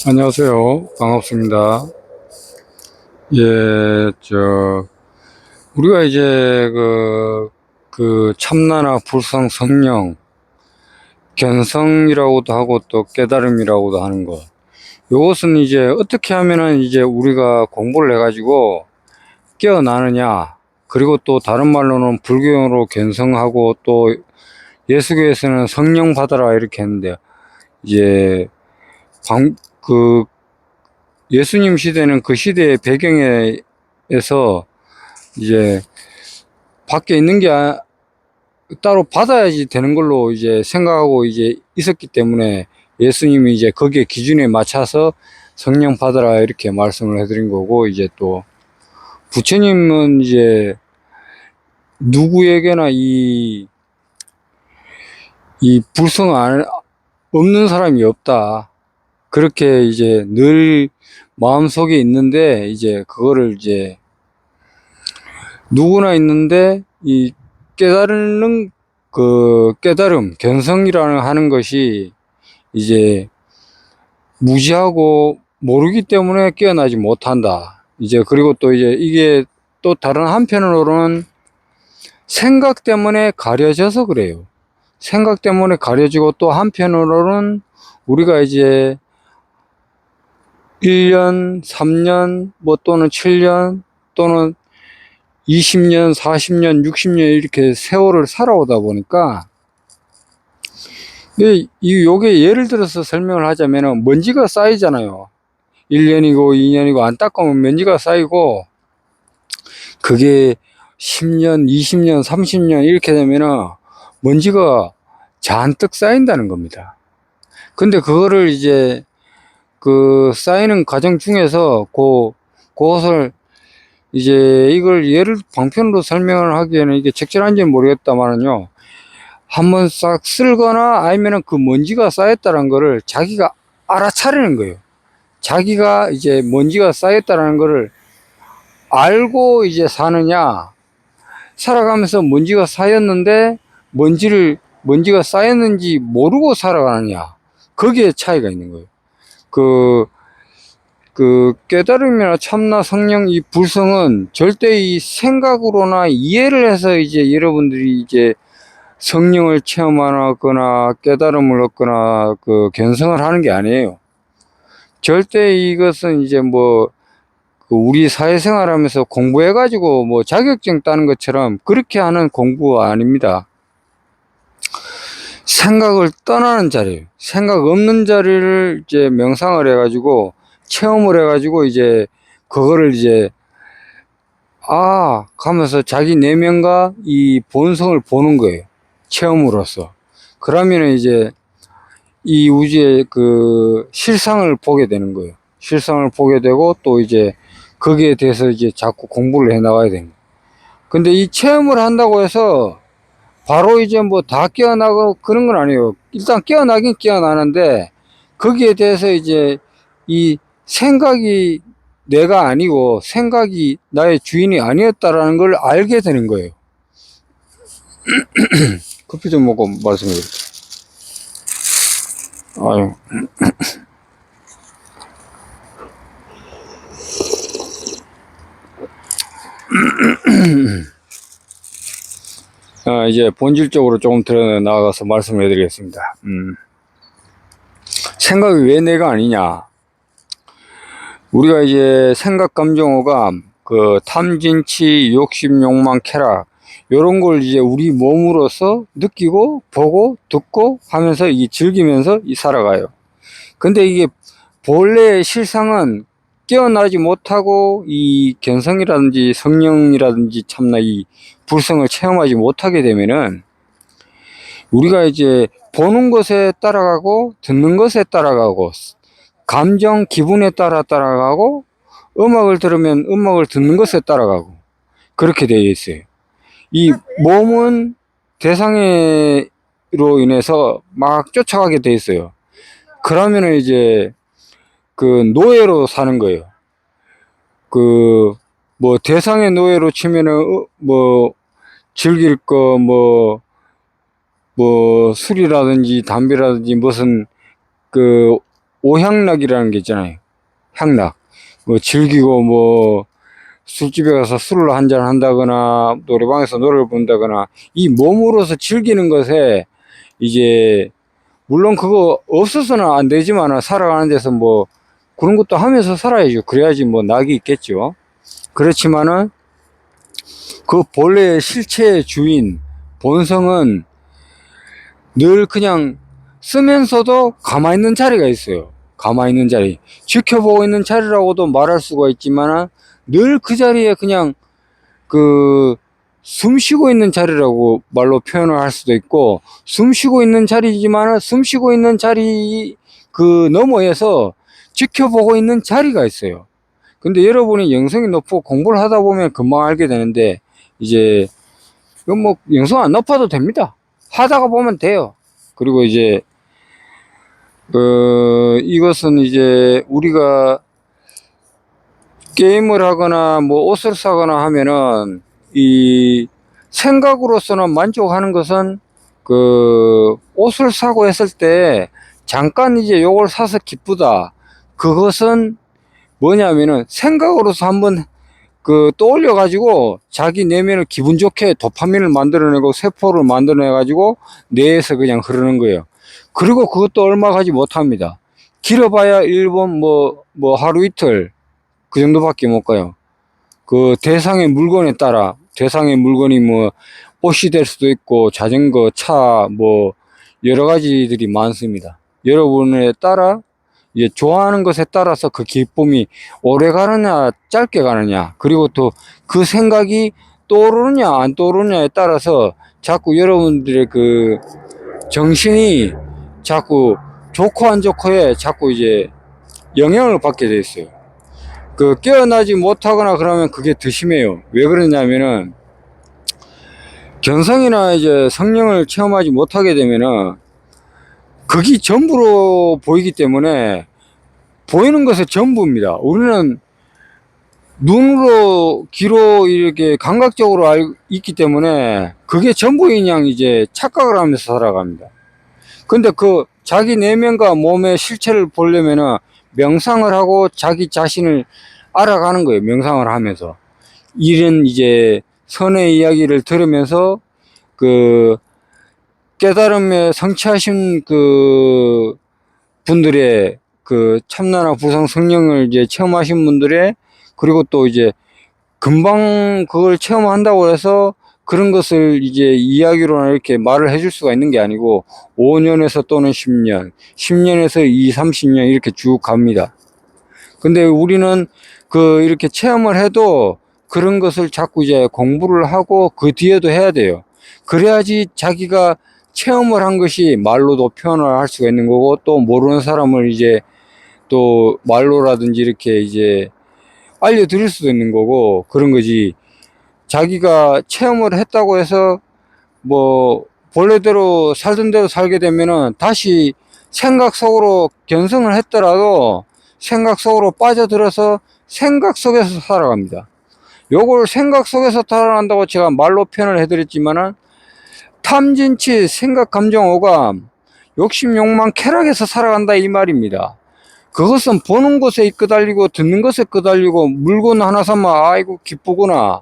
안녕하세요. 반갑습니다. 예, 우리가 이제 참나나 불성, 성령, 견성이라고도 하고 또 깨달음이라고도 하는 것. 요것은 이제 어떻게 하면은 이제 우리가 공부를 해가지고 깨어나느냐. 그리고 또 다른 말로는 불교로 견성하고 또 예수교에서는 성령 받아라 이렇게 했는데, 이제 광, 그 예수님 시대는 그 시대의 배경에서 이제 밖에 있는 게 따로 받아야지 되는 걸로 이제 생각하고 이제 있었기 때문에 예수님이 이제 거기에 기준에 맞춰서 성령 받아라 이렇게 말씀을 해드린 거고, 이제 또 부처님은 이제 누구에게나 이 불성 없는 사람이 없다. 그렇게 이제 늘 마음속에 있는데, 이제 그거를 이제 누구나 있는데 이 깨달는 깨달음, 견성이라는 하는 것이 이제 무지하고 모르기 때문에 깨어나지 못한다. 이제 그리고 또 이제 이게 또 다른 한편으로는 생각 때문에 가려져서 그래요. 생각 때문에 가려지고, 또 한편으로는 우리가 이제 1년, 3년, 뭐 또는 7년, 또는 20년, 40년, 60년 이렇게 세월을 살아오다 보니까, 요게 예를 들어서 설명을 하자면은 먼지가 쌓이잖아요. 1년이고 2년이고 안 닦으면 먼지가 쌓이고, 그게 10년, 20년, 30년 이렇게 되면은 먼지가 잔뜩 쌓인다는 겁니다. 근데 그거를 이제 쌓이는 과정 중에서 그것을 이제 이걸 예를 방편으로 설명을 하기에는 이게 적절한지는 모르겠다만은요, 한번 싹 쓸거나 아니면은 그 먼지가 쌓였다는 거를 자기가 알아차리는 거예요. 자기가 이제 먼지가 쌓였다는 거를 알고 이제 사느냐, 살아가면서 먼지가 쌓였는데 먼지가 쌓였는지 모르고 살아가느냐, 거기에 차이가 있는 거예요. 깨달음이나 참나, 성령, 이 불성은 절대 이 생각으로나 이해를 해서 이제 여러분들이 이제 성령을 체험하거나 깨달음을 얻거나 견성을 하는 게 아니에요. 절대 이것은 이제 우리 사회생활 하면서 공부해가지고 뭐 자격증 따는 것처럼 그렇게 하는 공부가 아닙니다. 생각을 떠나는 자리예요. 생각 없는 자리를 이제 명상을 해가지고 체험을 해가지고 이제 그거를 이제 가면서 자기 내면과 이 본성을 보는 거예요. 체험으로서. 그러면은 이제 이 우주의 실상을 보게 되는 거예요. 실상을 보게 되고, 또 이제 거기에 대해서 이제 자꾸 공부를 해 나가야 됩니다. 근데 이 체험을 한다고 해서 바로 이제 뭐 다 깨어나고 그런 건 아니에요. 일단 깨어나긴 깨어나는데, 거기에 대해서 이제 이 생각이 내가 아니고 생각이 나의 주인이 아니었다라는 걸 알게 되는 거예요. 커피 좀 먹고 말씀해 드릴게요. 아유. 이제 본질적으로 조금 들어 나가서 말씀해 드리겠습니다. 생각이 왜 내가 아니냐. 우리가 이제 생각, 감정, 오감, 탐진치, 욕심, 욕망, 쾌락, 요런 걸 이제 우리 몸으로서 느끼고 보고 듣고 하면서 즐기면서 살아가요. 근데 이게 본래의 실상은 깨어나지 못하고 이 견성이라든지 성령이라든지 참나 이 불성을 체험하지 못하게 되면은, 우리가 이제 보는 것에 따라가고 듣는 것에 따라가고 감정, 기분에 따라가고, 음악을 들으면 음악을 듣는 것에 따라가고, 그렇게 되어 있어요. 이 몸은 대상으로 인해서 막 쫓아가게 돼 있어요. 그러면은 이제 노예로 사는 거예요. 대상의 노예로 치면은 즐길 거 술이라든지 담배라든지 무슨 오향락이라는 게 있잖아요. 향락. 뭐 즐기고 뭐 술집에 가서 술을 한잔 한다거나 노래방에서 노래를 부른다거나 이 몸으로서 즐기는 것에 이제 물론 그거 없어서는 안 되지만 살아가는 데서 뭐 그런 것도 하면서 살아야죠. 그래야지 뭐 낙이 있겠죠. 그렇지만은 그 본래의 실체의 주인 본성은 늘 그냥 쓰면서도 가만히 있는 자리가 있어요. 가만히 있는 자리. 지켜보고 있는 자리라고도 말할 수가 있지만 늘 그 자리에 그냥 그 숨 쉬고 있는 자리라고 말로 표현을 할 수도 있고, 숨 쉬고 있는 자리지만 숨 쉬고 있는 자리 그 너머에서 지켜보고 있는 자리가 있어요. 근데 여러분이 영성이 높고 공부를 하다 보면 금방 알게 되는데, 이제 이건 뭐 영성 안 높아도 됩니다. 하다가 보면 돼요. 그리고 이제 이것은 이제 우리가 게임을 하거나 뭐 옷을 사거나 하면은 이 생각으로서는 만족하는 것은 그 옷을 사고 했을 때 잠깐 이제 요걸 사서 기쁘다. 그것은 뭐냐면은 생각으로서 한번 그 떠올려 가지고 자기 내면을 기분 좋게 도파민을 만들어내고 세포를 만들어내 가지고 뇌에서 그냥 흐르는 거예요. 그리고 그것도 얼마 가지 못합니다. 길어봐야 1번 뭐 하루 이틀 그 정도밖에 못 가요. 그 대상의 물건에 따라, 대상의 물건이 뭐 옷이 될 수도 있고 자전거, 차, 뭐 여러 가지들이 많습니다. 여러분에 따라 이제 좋아하는 것에 따라서 그 기쁨이 오래 가느냐 짧게 가느냐, 그리고 또 그 생각이 떠오르느냐 안 떠오르느냐에 따라서 자꾸 여러분들의 그 정신이 자꾸 좋고 안 좋고에 자꾸 이제 영향을 받게 돼 있어요. 그 깨어나지 못하거나 그러면 그게 더 심해요. 왜 그러냐면은 견성이나 이제 성령을 체험하지 못하게 되면은 그게 전부로 보이기 때문에 보이는 것의 전부입니다. 우리는 눈으로 귀로 이렇게 감각적으로 있기 때문에 그게 전부인 양 이제 착각을 하면서 살아갑니다. 근데 그 자기 내면과 몸의 실체를 보려면은 명상을 하고 자기 자신을 알아가는 거예요. 명상을 하면서. 이런 이제 선의 이야기를 들으면서 그 깨달음에 성취하신 그 분들의 그 참나나 부성 성령을 이제 체험하신 분들의, 그리고 또 이제 금방 그걸 체험한다고 해서 그런 것을 이제 이야기로나 이렇게 말을 해줄 수가 있는 게 아니고 5년에서 또는 10년, 10년에서 20, 30년 이렇게 쭉 갑니다. 근데 우리는 그 이렇게 체험을 해도 그런 것을 자꾸 이제 공부를 하고 그 뒤에도 해야 돼요. 그래야지 자기가 체험을 한 것이 말로도 표현을 할 수가 있는 거고, 또 모르는 사람을 이제 또 말로라든지 이렇게 이제 알려드릴 수도 있는 거고 그런 거지. 자기가 체험을 했다고 해서 뭐 본래대로 살던 대로 살게 되면은 다시 생각 속으로 견성을 했더라도 생각 속으로 빠져들어서 생각 속에서 살아갑니다. 요걸 생각 속에서 살아간다고 제가 말로 표현을 해드렸지만은 탐진치, 생각, 감정, 오감, 욕심, 욕망, 쾌락에서 살아간다 이 말입니다. 그것은 보는 것에 끄달리고 듣는 것에 끄달리고 물건 하나 사면 아이고 기쁘구나,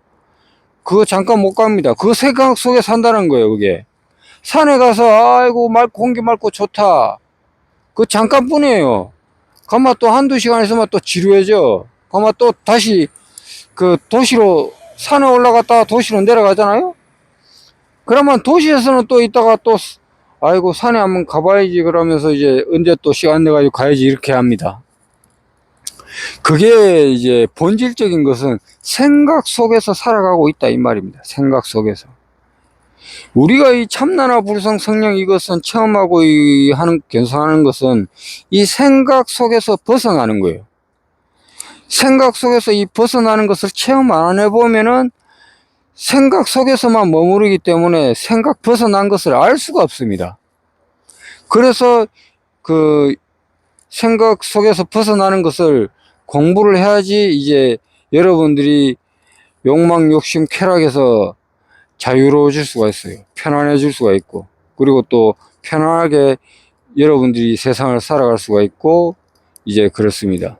그거 잠깐 못 갑니다. 그거 생각 속에 산다는 거예요. 그게 산에 가서 아이고 공기 맑고 좋다, 그거 잠깐뿐이에요. 가만 또 한두 시간 있으면 또 지루해져. 가만 또 다시 그 도시로, 산에 올라갔다가 도시로 내려가잖아요. 그러면 도시에서는 또 있다가 또 아이고 산에 한번 가봐야지 그러면서 이제 언제 또 시간 내가지고 가야지 이렇게 합니다. 그게 이제 본질적인 것은 생각 속에서 살아가고 있다 이 말입니다. 생각 속에서. 우리가 이 참나나 불성 성령 이것은 체험하고 견성하는 것은 이 생각 속에서 벗어나는 거예요. 생각 속에서 이 벗어나는 것을 체험 안 해보면은 생각 속에서만 머무르기 때문에 생각 벗어난 것을 알 수가 없습니다. 그래서 그 생각 속에서 벗어나는 것을 공부를 해야지 이제 여러분들이 욕망, 욕심, 쾌락에서 자유로워질 수가 있어요. 편안해질 수가 있고, 그리고 또 편안하게 여러분들이 세상을 살아갈 수가 있고, 이제 그렇습니다.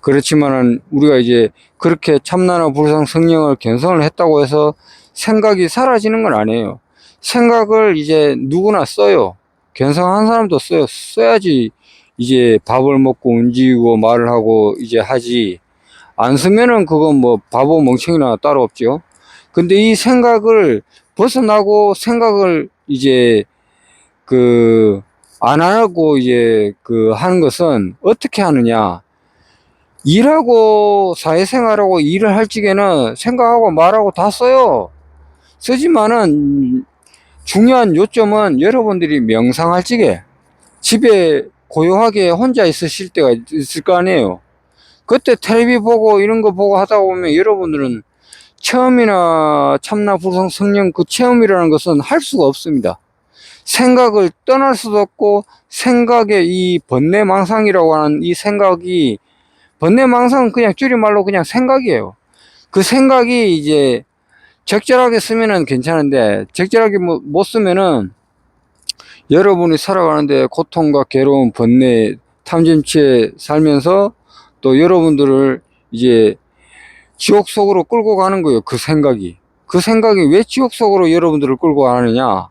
그렇지만은 우리가 이제 그렇게 참나나 불상 성령을 견성을 했다고 해서 생각이 사라지는 건 아니에요. 생각을 이제 누구나 써요. 견성한 사람도 써요. 써야지 이제 밥을 먹고 움직이고 말을 하고 이제 하지. 안 쓰면은 그건 뭐 바보 멍청이나 따로 없죠. 근데 이 생각을 벗어나고 생각을 이제 그 안 하고 이제 그 하는 것은 어떻게 하느냐. 일하고 사회생활하고 일을 할 적에는 생각하고 말하고 다 써요. 쓰지만은 중요한 요점은 여러분들이 명상할 적에 집에 고요하게 혼자 있으실 때가 있을 거 아니에요. 그때 텔레비 보고 이런 거 보고 하다 보면 여러분들은 체험이나 참나 불성 성령 그 체험이라는 것은 할 수가 없습니다. 생각을 떠날 수도 없고 생각의 이 번뇌망상이라고 하는 이 생각이 번뇌망상은 그냥 줄임말로 그냥 생각이에요. 그 생각이 이제 적절하게 쓰면은 괜찮은데 적절하게 못 쓰면은 여러분이 살아가는데 고통과 괴로움, 번뇌, 탐진치에 살면서 또 여러분들을 이제 지옥 속으로 끌고 가는 거예요. 그 생각이. 그 생각이 왜 지옥 속으로 여러분들을 끌고 가느냐?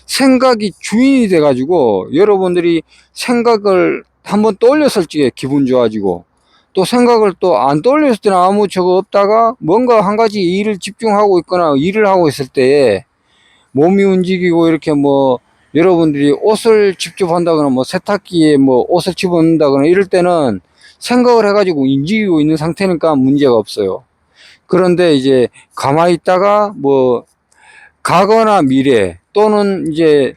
생각이 주인이 돼가지고 여러분들이 생각을 한번 떠올렸을 적에 기분 좋아지고 또 생각을 또 안 떠올렸을 때는 아무 저거 없다가 뭔가 한 가지 일을 집중하고 있거나 일을 하고 있을 때에 몸이 움직이고 이렇게 뭐 여러분들이 옷을 직접 한다거나 뭐 세탁기에 뭐 옷을 집어넣는다거나 이럴 때는 생각을 해가지고 움직이고 있는 상태니까 문제가 없어요. 그런데 이제 가만히 있다가 뭐 과거나 미래 또는 이제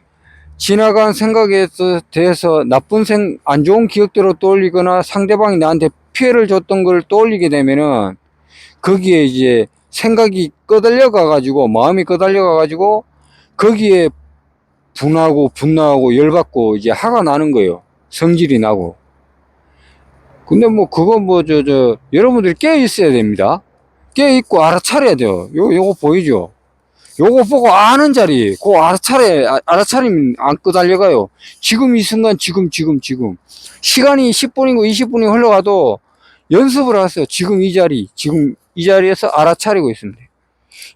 지나간 생각에 대해서 안 좋은 기억들을 떠올리거나 상대방이 나한테 피해를 줬던 걸 떠올리게 되면은 거기에 이제 생각이 끄달려 가가지고 마음이 끄달려 가가지고 거기에 분하고 분노하고 열받고 이제 화가 나는 거예요. 성질이 나고. 근데 뭐 그거 뭐 여러분들이 깨어 있어야 됩니다. 깨어 있고 알아차려야 돼요. 요거 보이죠? 요거 보고 아는 자리, 그 알아차리면 안 끄달려가요. 지금 이 순간, 지금. 시간이 10분이고 20분이 흘러가도 연습을 하세요. 지금 이 자리, 지금 이 자리에서 알아차리고 있습니다.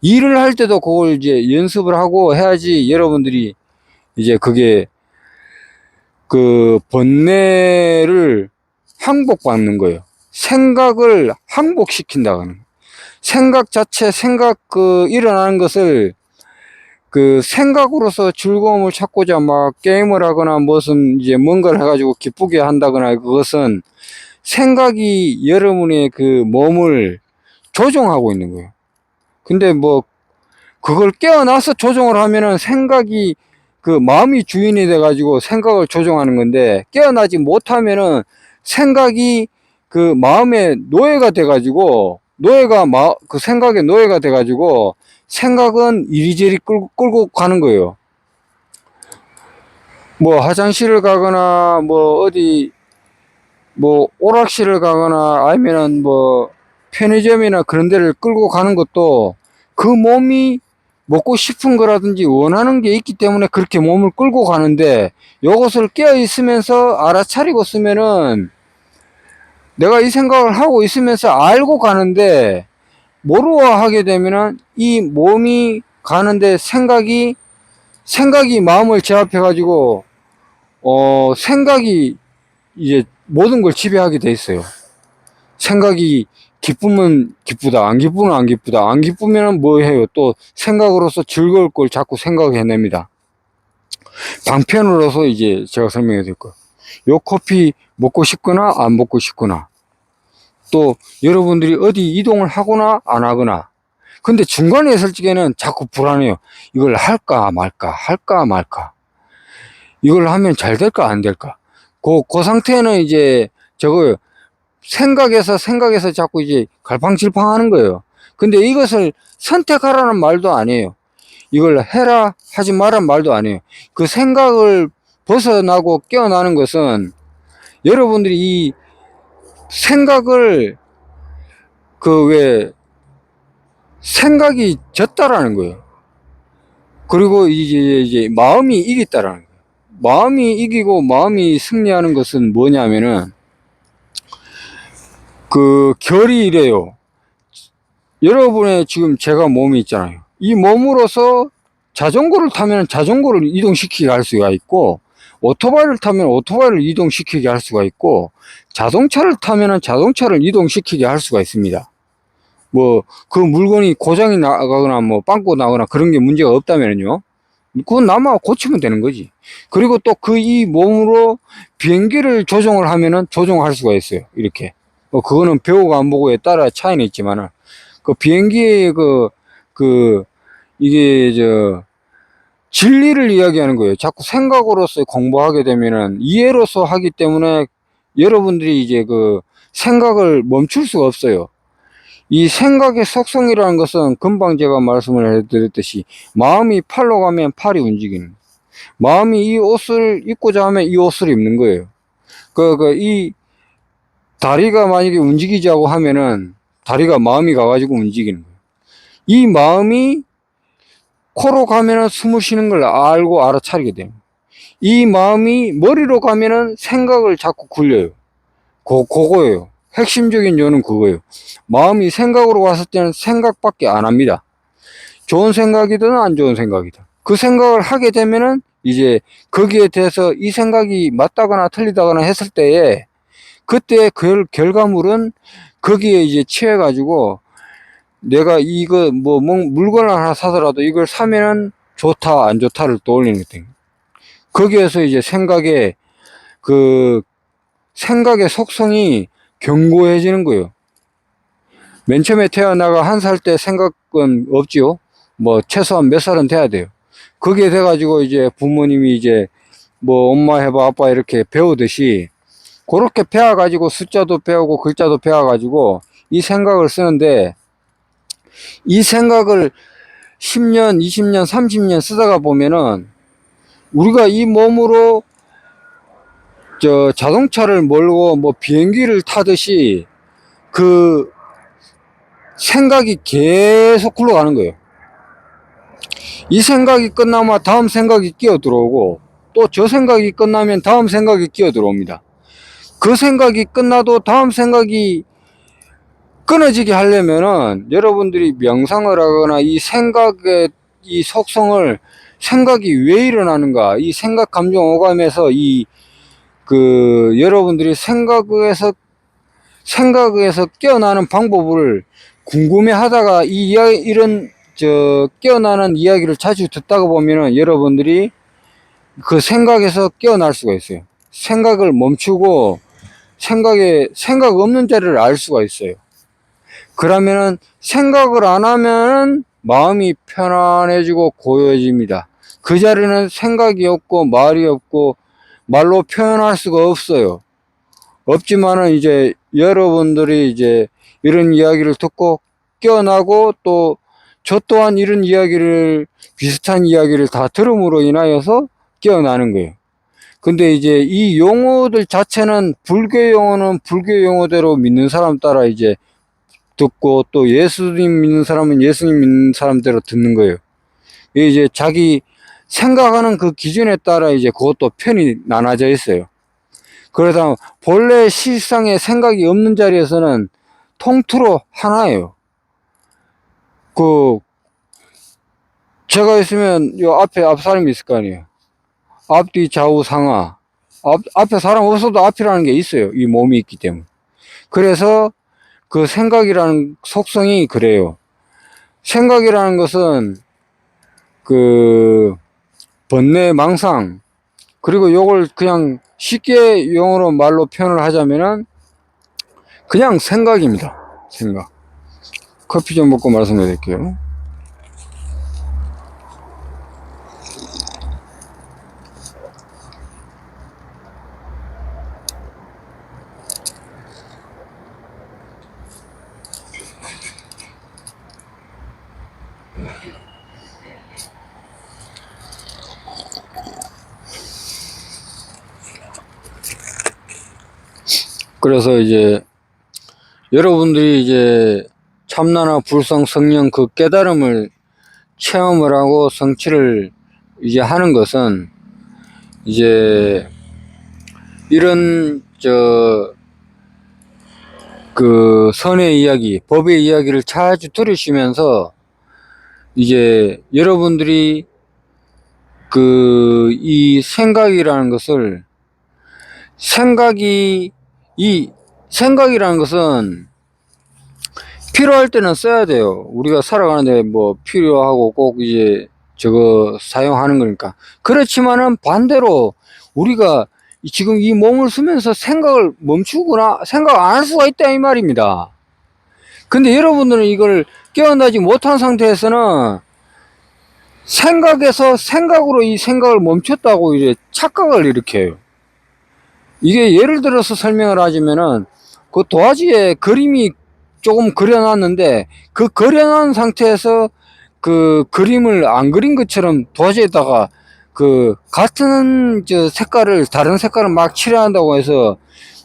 일을 할 때도 그걸 이제 연습을 하고 해야지 여러분들이 이제 그게 그 번뇌를 항복받는 거예요. 생각을 항복시킨다는 거예요. 생각 자체, 일어나는 것을 그 생각으로서 즐거움을 찾고자 막 게임을 하거나 무슨 이제 뭔가를 해가지고 기쁘게 한다거나 그것은 생각이 여러분의 그 몸을 조종하고 있는 거예요. 근데 뭐 그걸 깨어나서 조종을 하면은 생각이 그 마음이 주인이 돼가지고 생각을 조종하는 건데 깨어나지 못하면은 생각이 그 마음의 노예가 돼가지고 그 생각의 노예가 돼가지고 생각은 이리저리 끌고 가는 거예요. 뭐 화장실을 가거나 뭐 어디 뭐 오락실을 가거나 아니면은 뭐 편의점이나 그런 데를 끌고 가는 것도 그 몸이 먹고 싶은 거라든지 원하는 게 있기 때문에 그렇게 몸을 끌고 가는데 요것을 깨어 있으면서 알아차리고 쓰면은 내가 이 생각을 하고 있으면서 알고 가는데 모르고 하게 되면은 이 몸이 가는데 생각이 마음을 제압해 가지고 생각이 이제 모든 걸 지배하게 돼 있어요. 생각이 기쁘면 기쁘다, 안 기쁘면 안 기쁘다. 안 기쁘면 뭐 해요? 또 생각으로서 즐거울 걸 자꾸 생각해냅니다. 방편으로서 이제 제가 설명해 드릴 거예요. 요 커피 먹고 싶거나 안 먹고 싶거나 또 여러분들이 어디 이동을 하거나 안 하거나 근데 중간에 있을 적에는 자꾸 불안해요. 이걸 할까 말까 이걸 하면 잘 될까 안 될까 그 상태는 이제 저거 생각에서 자꾸 이제 갈팡질팡 하는 거예요. 근데 이것을 선택하라는 말도 아니에요. 이걸 해라 하지 마라는 말도 아니에요. 그 생각을 벗어나고 깨어나는 것은 여러분들이 이 생각을 왜 생각이 졌다라는 거예요. 그리고 이제 마음이 이겼다라는 거예요. 마음이 이기고 마음이 승리하는 것은 뭐냐면은 그 결이 이래요. 여러분의 지금 제가 몸이 있잖아요. 이 몸으로서 자전거를 타면 자전거를 이동시키게 할 수가 있고, 오토바이를 타면 오토바이를 이동시키게 할 수가 있고, 자동차를 타면 자동차를 이동시키게 할 수가 있습니다. 뭐 그 물건이 고장이 나거나 뭐 빵꾸 나거나 그런 게 문제가 없다면요, 그건 남아 고치면 되는 거지. 그리고 또 그 이 몸으로 비행기를 조종을 하면은 조종할 수가 있어요. 이렇게. 그거는 배우고 안 보고에 따라 차이는 있지만은, 그 비행기의 그, 이게 진리를 이야기하는 거예요. 자꾸 생각으로서 공부하게 되면은 이해로서 하기 때문에 여러분들이 이제 그 생각을 멈출 수가 없어요. 이 생각의 속성이라는 것은 금방 제가 말씀을 해드렸듯이, 마음이 팔로 가면 팔이 움직이는, 마음이 이 옷을 입고자 하면 이 옷을 입는 거예요. 이 다리가 만약에 움직이자고 하면은 다리가 마음이 가가지고 움직이는 거예요. 이 마음이 코로 가면은 숨을 쉬는 걸 알고 알아차리게 됩니다. 이 마음이 머리로 가면은 생각을 자꾸 굴려요. 그거예요. 핵심적인 요는 그거예요. 마음이 생각으로 왔을 때는 생각밖에 안 합니다. 좋은 생각이든 안 좋은 생각이든. 그 생각을 하게 되면은 이제 거기에 대해서 이 생각이 맞다거나 틀리다거나 했을 때에, 그때 그 결과물은 거기에 이제 취해가지고, 내가 이거 뭐 물건을 하나 사더라도 이걸 사면은 좋다 안 좋다를 떠올리는 거예요. 거기에서 이제 생각의 속성이 견고해지는 거예요. 맨 처음에 태어나가 1살 때 생각은 없지요. 뭐 최소한 몇 살은 돼야 돼요. 그게 돼가지고 이제 부모님이 이제 뭐 엄마 해봐 아빠 이렇게 배우듯이, 그렇게 배워가지고 숫자도 배우고 글자도 배워가지고 이 생각을 쓰는데, 이 생각을 10년, 20년, 30년 쓰다가 보면은 우리가 이 몸으로 자동차를 몰고 뭐 비행기를 타듯이 그 생각이 계속 굴러가는 거예요. 이 생각이 끝나면 다음 생각이 끼어 들어오고, 또 저 생각이 끝나면 다음 생각이 끼어 들어옵니다. 그 생각이 끝나도 다음 생각이 끊어지게 하려면은 여러분들이 명상을 하거나 이 생각의 이 속성을, 생각이 왜 일어나는가, 이 생각 감정 오감에서 여러분들이 생각에서 깨어나는 방법을 궁금해 하다가 이런 깨어나는 이야기를 자주 듣다가 보면은 여러분들이 그 생각에서 깨어날 수가 있어요. 생각을 멈추고 생각 없는 자리를 알 수가 있어요. 그러면은 생각을 안 하면 마음이 편안해지고 고요해집니다. 그 자리는 생각이 없고 말이 없고 말로 표현할 수가 없어요. 없지만은 이제 여러분들이 이제 이런 이야기를 듣고 깨어나고, 또 저 또한 이런 비슷한 이야기를 다 들음으로 인하여서 깨어나는 거예요. 근데 이제 이 용어들 자체는 불교 용어는 불교 용어대로 믿는 사람 따라 이제 듣고, 또 예수님 믿는 사람은 예수님 믿는 사람대로 듣는 거예요. 이제 자기 생각하는 그 기준에 따라 이제 그것도 편이 나눠져 있어요. 그래서 본래 실상에 생각이 없는 자리에서는 통틀어 하나예요. 제가 있으면 요 앞 사람이 있을 거 아니에요. 앞뒤 좌우 상하. 앞에 사람 없어도 앞이라는 게 있어요. 이 몸이 있기 때문에. 그래서 그 생각이라는 속성이 그래요. 생각이라는 것은 번뇌, 망상, 그리고 요걸 그냥 쉽게 용어로 말로 표현을 하자면은 그냥 생각입니다. 생각. 커피 좀 먹고 말씀해 드릴게요. 그래서 이제 여러분들이 이제 참나나 불성 성령 그 깨달음을 체험을 하고 성취를 이제 하는 것은, 이제 이런 그 선의 이야기, 법의 이야기를 자주 들으시면서 이제 여러분들이 그 이 생각이라는 것을 이 생각이라는 것은 필요할 때는 써야 돼요. 우리가 살아가는데 뭐 필요하고 꼭 이제 저거 사용하는 거니까. 그렇지만은 반대로 우리가 지금 이 몸을 쓰면서 생각을 멈추거나 생각 안 할 수가 있다 이 말입니다. 근데 여러분들은 이걸 깨어나지 못한 상태에서는 생각에서 생각으로 이 생각을 멈췄다고 이제 착각을 일으켜요. 이게 예를 들어서 설명을 하자면은 그 도화지에 그림이 조금 그려놨는데 그 그려놓은 상태에서 그 그림을 안 그린 것처럼 도화지에다가 그 같은 저 색깔을 다른 색깔을 막 칠한다고 해서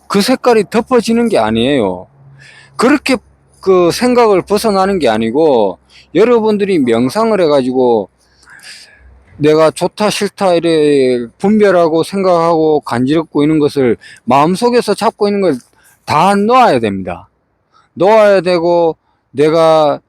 그 색깔이 덮어지는 게 아니에요. 그렇게 그 생각을 벗어나는 게 아니고 여러분들이 명상을 해가지고 내가 좋다 싫다 이래 분별하고 생각하고 간지럽고 있는 것을 마음속에서 잡고 있는 걸 다 놓아야 됩니다. 놓아야 되고 내가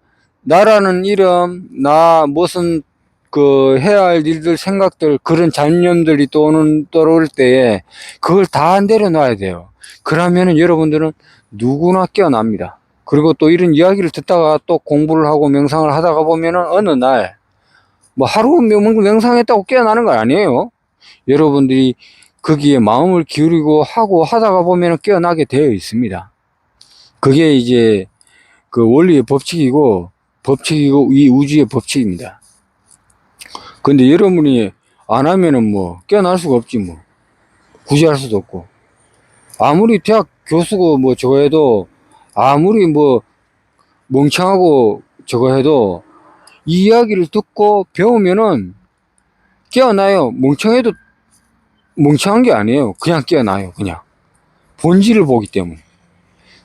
나라는 이름 나 무슨 그 해야 할 일들 생각들 그런 잡념들이 떠오를 때에 그걸 다 내려놔야 돼요. 그러면은 여러분들은 누구나 깨어납니다. 그리고 또 이런 이야기를 듣다가 또 공부를 하고 명상을 하다가 보면은 어느 날 뭐 하루 명상했다고 깨어나는 건 아니에요. 여러분들이 거기에 마음을 기울이고 하고 하다가 보면 깨어나게 되어 있습니다. 그게 이제 그 원리의 법칙이고 이 우주의 법칙입니다. 근데 여러분이 안 하면은 뭐 깨어날 수가 없지 뭐. 굳이 할 수도 없고. 아무리 대학 교수고 뭐 저거 해도 아무리 뭐 멍청하고 저거 해도 이 이야기를 듣고 배우면은 깨어나요. 멍청해도 멍청한 게 아니에요. 그냥 깨어나요. 그냥 본질을 보기 때문에.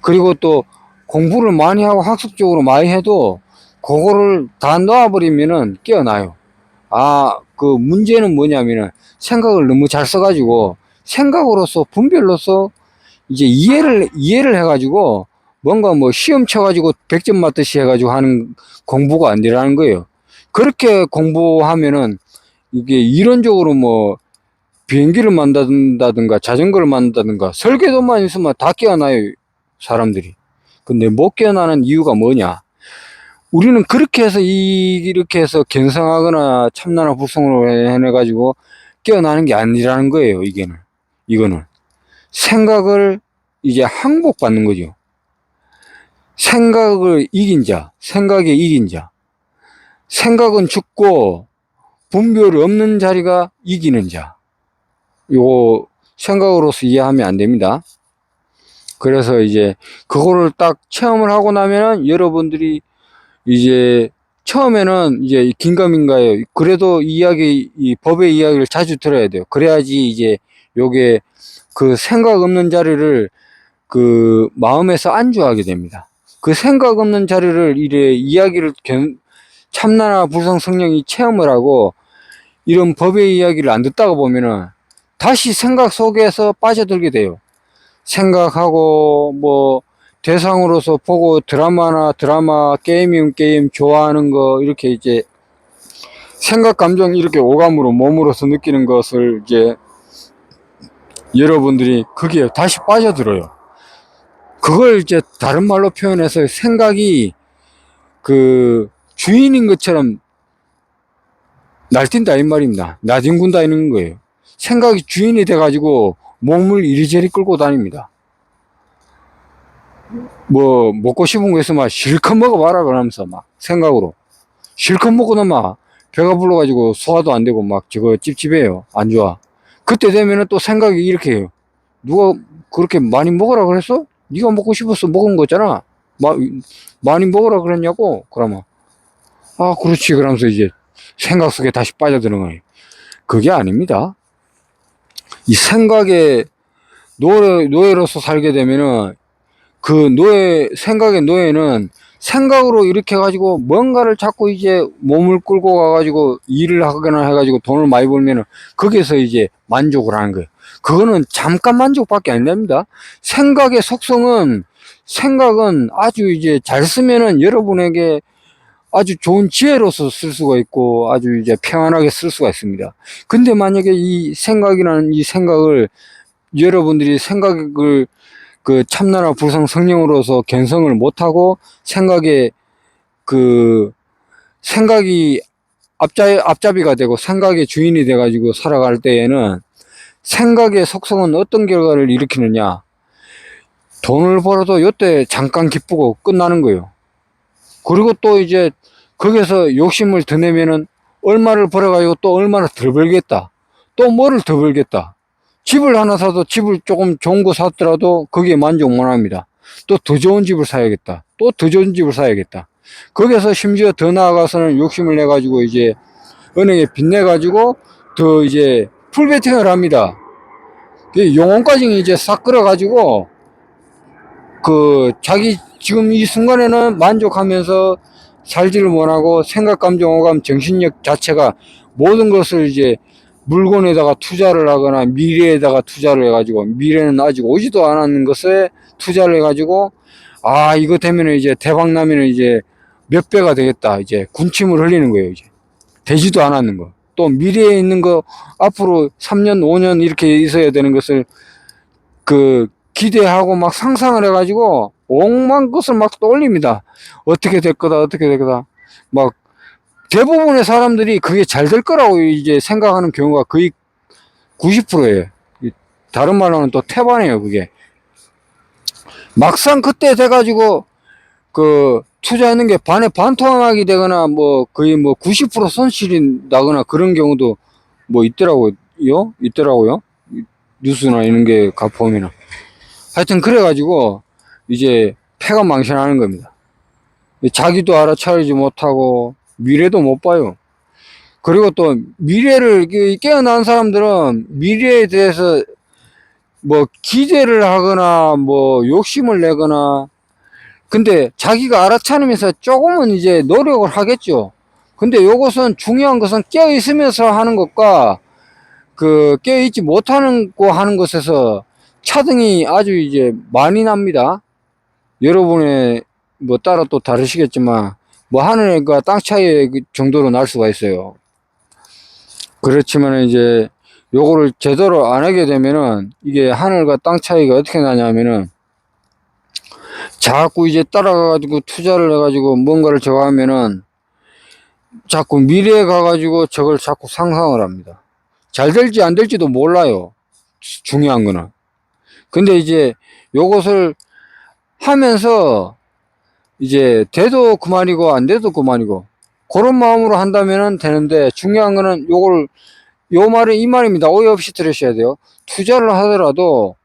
그리고 또 공부를 많이 하고 학습적으로 많이 해도 그거를 다 놓아버리면은 깨어나요. 아, 그 문제는 뭐냐면은 생각을 너무 잘 써가지고 생각으로서 분별로서 이제 이해를 해가지고 뭔가 뭐 시험 쳐가지고 100점 맞듯이 해가지고 하는 공부가 아니라는 거예요. 그렇게 공부하면은 이게 이론적으로 뭐 비행기를 만든다든가 자전거를 만든다든가 설계도만 있으면 다 깨어나요, 사람들이. 근데 못 깨어나는 이유가 뭐냐? 우리는 그렇게 해서 이렇게 해서 견성하거나 참나나 불성으로 해내가지고 깨어나는 게 아니라는 거예요, 이거는. 생각을 이제 항복받는 거죠. 생각을 이긴 자, 생각에 이긴 자. 생각은 죽고 분별 없는 자리가 이기는 자. 요거 생각으로서 이해하면 안 됩니다. 그래서 이제 그거를 딱 체험을 하고 나면은 여러분들이 이제 처음에는 이제 긴가민가해요. 그래도 이 법의 이야기를 자주 들어야 돼요. 그래야지 이제 요게 그 생각 없는 자리를 그 마음에서 안주하게 됩니다. 그 생각 없는 자리를 이래 이야기를 참나나 불성 성령이 체험을 하고 이런 법의 이야기를 안 듣다가 보면은 다시 생각 속에서 빠져들게 돼요. 생각하고 뭐 대상으로서 보고 드라마 게임이면 게임 좋아하는 거 이렇게 이제 생각 감정 이렇게 오감으로 몸으로서 느끼는 것을 이제 여러분들이 거기에 다시 빠져들어요. 그걸 이제 다른 말로 표현해서 생각이 그 주인인 것처럼 날뛴다 이 말입니다. 나뒹군다 이런 거예요. 생각이 주인이 돼가지고 몸을 이리저리 끌고 다닙니다. 뭐 먹고 싶은 거 있으면 실컷 먹어봐라 그러면서 막 생각으로 실컷 먹고는 막 배가 불러가지고 소화도 안 되고 막 저거 찝찝해요. 안 좋아. 그때 되면은 또 생각이 이렇게 해요. 누가 그렇게 많이 먹으라 그랬어? 네가 먹고 싶어서 먹은 거잖아. 많이 먹으라 그랬냐고? 그러면 아 그렇지 그러면서 이제 생각 속에 다시 빠져드는 거예요. 그게 아닙니다. 이 생각에 노예로서 살게 되면은 그 생각의 노예는 생각으로 이렇게 해가지고 뭔가를 자꾸 이제 몸을 끌고 가가지고 일을 하거나 해가지고 돈을 많이 벌면은 거기서 이제 만족을 하는 거예요. 그거는 잠깐 만족밖에 안 됩니다. 생각의 속성은 생각은 아주 이제 잘 쓰면은 여러분에게 아주 좋은 지혜로서 쓸 수가 있고 아주 이제 평안하게 쓸 수가 있습니다. 근데 만약에 이 생각이라는 이 생각을 여러분들이 생각을 그 참나나 불성 성령으로서 견성을 못하고 그 생각이 앞잡이가 되고 생각의 주인이 돼가지고 살아갈 때에는 생각의 속성은 어떤 결과를 일으키느냐. 돈을 벌어도 요때 잠깐 기쁘고 끝나는 거예요. 그리고 또 이제 거기서 욕심을 더 내면은 얼마를 벌어가지고 또 얼마나 더 벌겠다. 또 뭐를 더 벌겠다. 집을 하나 사도 집을 조금 좋은 거 샀더라도 거기에 만족 못 합니다. 또 더 좋은 집을 사야겠다. 또 더 좋은 집을 사야겠다. 거기서 심지어 더 나아가서는 욕심을 내가지고 이제 은행에 빚내가지고 더 이제 풀베팅을 합니다. 영혼까지 이제 싹 끌어가지고 그 자기 지금 이 순간에는 만족하면서 살지를 못하고 생각, 감정, 오감, 정신력 자체가 모든 것을 이제 물건에다가 투자를 하거나 미래에다가 투자를 해가지고 미래는 아직 오지도 않았는 것에 투자를 해가지고 아 이거 되면은 이제 대박 나면은 이제 몇 배가 되겠다 이제 군침을 흘리는 거예요. 이제 되지도 않았는 거. 또 미래에 있는 거 앞으로 3년, 5년 이렇게 있어야 되는 것을 그 기대하고 막 상상을 해가지고 엉망 것을 막 떠올립니다. 어떻게 될 거다, 어떻게 될 거다. 막 대부분의 사람들이 그게 잘 될 거라고 이제 생각하는 경우가 거의 90%예요. 다른 말로는 또 태반이에요, 그게. 막상 그때 돼가지고 그 투자하는 게 반에 반토막이 되거나 뭐 거의 뭐 90% 손실이 나거나 그런 경우도 뭐 있더라고요. 뉴스나 이런 게 가보면은. 하여튼 그래가지고 이제 패가 망신하는 겁니다. 자기도 알아차리지 못하고 미래도 못 봐요. 그리고 또 미래를 깨어난 사람들은 미래에 대해서 뭐 기대를 하거나 뭐 욕심을 내거나 근데 자기가 알아차리면서 조금은 이제 노력을 하겠죠. 근데 요것은 중요한 것은 깨어 있으면서 하는 것과 그 깨어 있지 못하는 거 하는 것에서 차등이 아주 이제 많이 납니다. 여러분의 뭐 따라 또 다르시겠지만 뭐 하늘과 땅 차이 정도로 날 수가 있어요. 그렇지만 이제 요거를 제대로 안 하게 되면은 이게 하늘과 땅 차이가 어떻게 나냐면은 자꾸 이제 따라가가지고 투자를 해가지고 뭔가를 저거 하면은 자꾸 미래에 가가지고 저걸 자꾸 상상을 합니다. 잘 될지 안 될지도 몰라요. 중요한 거는. 근데 이제 요것을 하면서 이제 돼도 그만이고 안 돼도 그만이고 그런 마음으로 한다면은 되는데 중요한 거는 요 말은 이 말입니다. 오해 없이 들으셔야 돼요. 투자를 하더라도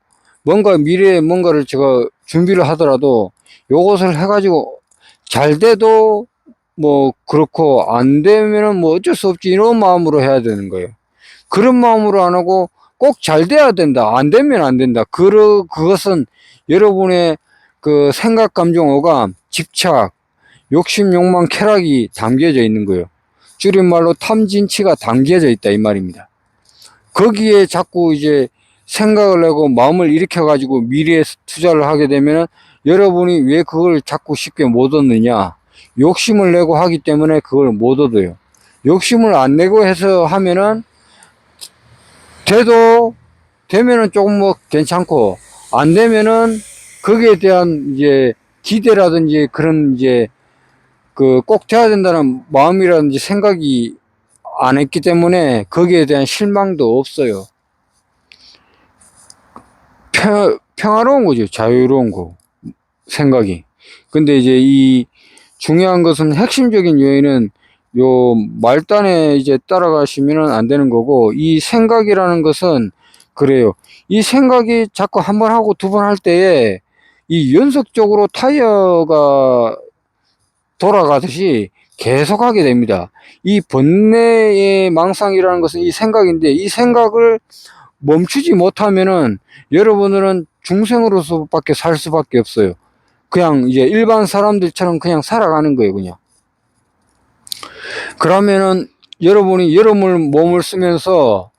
뭔가 미래에 뭔가를 제가 준비를 하더라도 요것을 해가지고 잘 돼도 뭐 그렇고 안 되면은 뭐 어쩔 수 없지 이런 마음으로 해야 되는 거예요. 그런 마음으로 안 하고 꼭 잘 돼야 된다. 안 되면 안 된다. 그것은 여러분의 그 생각, 감정, 오감, 집착, 욕심, 욕망, 쾌락이 담겨져 있는 거예요. 줄임말로 탐진치가 담겨져 있다 이 말입니다. 거기에 자꾸 이제 생각을 내고 마음을 일으켜 가지고 미래에 투자를 하게 되면 여러분이 왜 그걸 자꾸 쉽게 못 얻느냐. 욕심을 내고 하기 때문에 그걸 못 얻어요. 욕심을 안 내고 해서 하면은 되면은 조금 뭐 괜찮고 안 되면은 거기에 대한 이제 기대라든지 그런 이제 그 꼭 돼야 된다는 마음이라든지 생각이 안 했기 때문에 거기에 대한 실망도 없어요. 평화로운 거죠. 자유로운 거. 생각이. 근데 이제 이 중요한 것은 핵심적인 요인은 요 말단에 이제 따라가시면 안 되는 거고 이 생각이라는 것은 그래요. 이 생각이 자꾸 한 번 하고 두 번 할 때에 이 연속적으로 타이어가 돌아가듯이 계속 하게 됩니다. 이 번뇌의 망상이라는 것은 이 생각인데 이 생각을 멈추지 못하면은 여러분들은 중생으로서밖에 살 수밖에 없어요. 그냥 이제 일반 사람들처럼 그냥 살아가는 거예요, 그냥. 그러면은 여러분이 여러분 몸을 쓰면서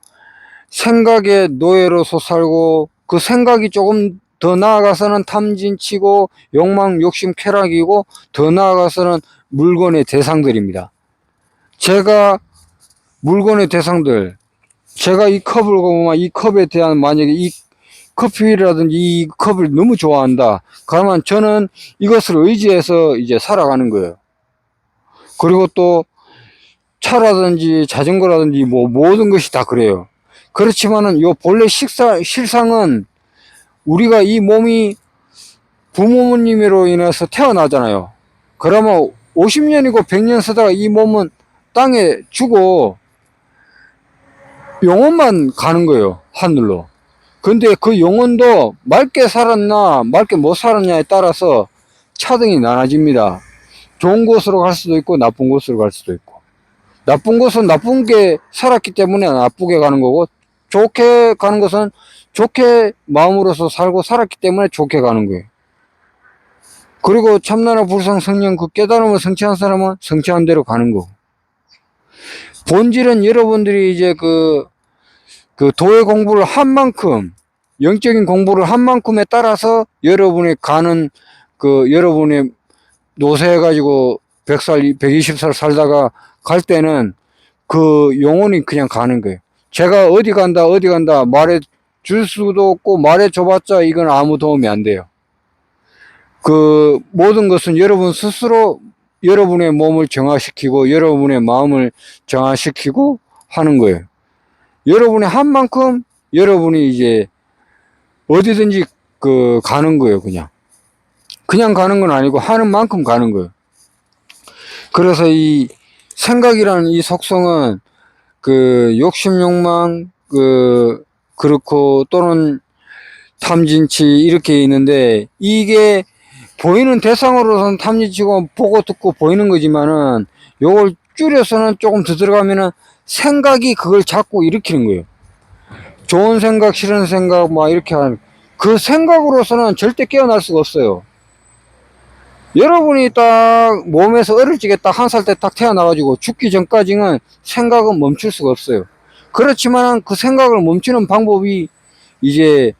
생각의 노예로서 살고 그 생각이 조금 더 나아가서는 탐진치고 욕망, 욕심, 쾌락이고 더 나아가서는 물건의 대상들입니다. 제가 물건의 대상들, 제가 이 컵을 보면 이 컵에 대한 만약에 이 커피라든지 이 컵을 너무 좋아한다. 그러면 저는 이것을 의지해서 이제 살아가는 거예요. 그리고 또 차라든지 자전거라든지 뭐 모든 것이 다 그래요. 그렇지만은 요 본래 실상은 우리가 이 몸이 부모님으로 인해서 태어나잖아요. 그러면 50년이고 100년 쓰다가 이 몸은 땅에 주고 영혼만 가는 거예요. 하늘로. 근데 그 영혼도 맑게 살았나 맑게 못 살았냐에 따라서 차등이 나눠집니다. 좋은 곳으로 갈 수도 있고 나쁜 곳으로 갈 수도 있고, 나쁜 곳은 나쁜 게 살았기 때문에 나쁘게 가는 거고, 좋게 가는 것은 좋게 마음으로서 살고 살았기 때문에 좋게 가는 거예요. 그리고 참나라 불상 성령 그 깨달음을 성취한 사람은 성취한 대로 가는 거고, 본질은 여러분들이 이제 그 도의 공부를 한 만큼, 영적인 공부를 한 만큼에 따라서 여러분이 가는 여러분의 노쇠해가지고 100살, 120살 살다가 갈 때는 그 영혼이 그냥 가는 거예요. 제가 어디 간다 말해 줄 수도 없고 말해 줘봤자 이건 아무 도움이 안 돼요. 그 모든 것은 여러분 스스로 여러분의 몸을 정화시키고 여러분의 마음을 정화시키고 하는 거예요. 여러분이 한 만큼 여러분이 이제 어디든지 가는 거예요. 그냥 가는 건 아니고 하는 만큼 가는 거예요. 그래서 이 생각이라는 이 속성은 욕심, 욕망, 그렇고 또는 탐진치 이렇게 있는데, 이게 보이는 대상으로서는 탐진치고 보고 듣고 보이는 거지만은 요걸 줄여서는 조금 더 들어가면은 생각이 그걸 자꾸 일으키는 거예요. 좋은 생각, 싫은 생각 막 이렇게 하는, 그 생각으로서는 절대 깨어날 수가 없어요. 여러분이 딱 몸에서 어릴 적에 딱 한 살 때 딱 태어나가지고 죽기 전까지는 생각은 멈출 수가 없어요. 그렇지만 그 생각을 멈추는 방법이 이제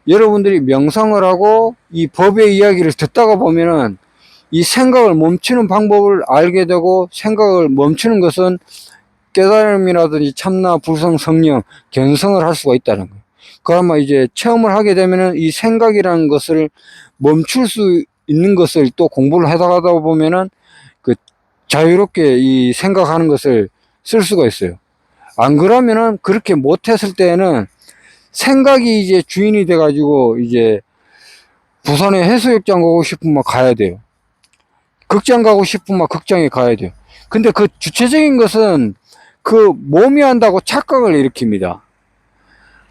여러분들이 명상을 하고 이 법의 이야기를 듣다가 보면은 이 생각을 멈추는 방법을 알게 되고, 생각을 멈추는 것은 깨달음이라든지 참나, 불성, 성령, 견성을 할 수가 있다는 거예요. 그러면 이제 체험을 하게 되면은 이 생각이라는 것을 멈출 수 있는 것을 또 공부를 하다가 보면은 자유롭게 이 생각하는 것을 쓸 수가 있어요. 안 그러면은 그렇게 못했을 때에는 생각이 이제 주인이 돼가지고 이제 부산에 해수욕장 가고 싶으면 가야 돼요. 극장 가고 싶으면 극장에 가야 돼요. 근데 그 주체적인 것은 그 몸이 한다고 착각을 일으킵니다.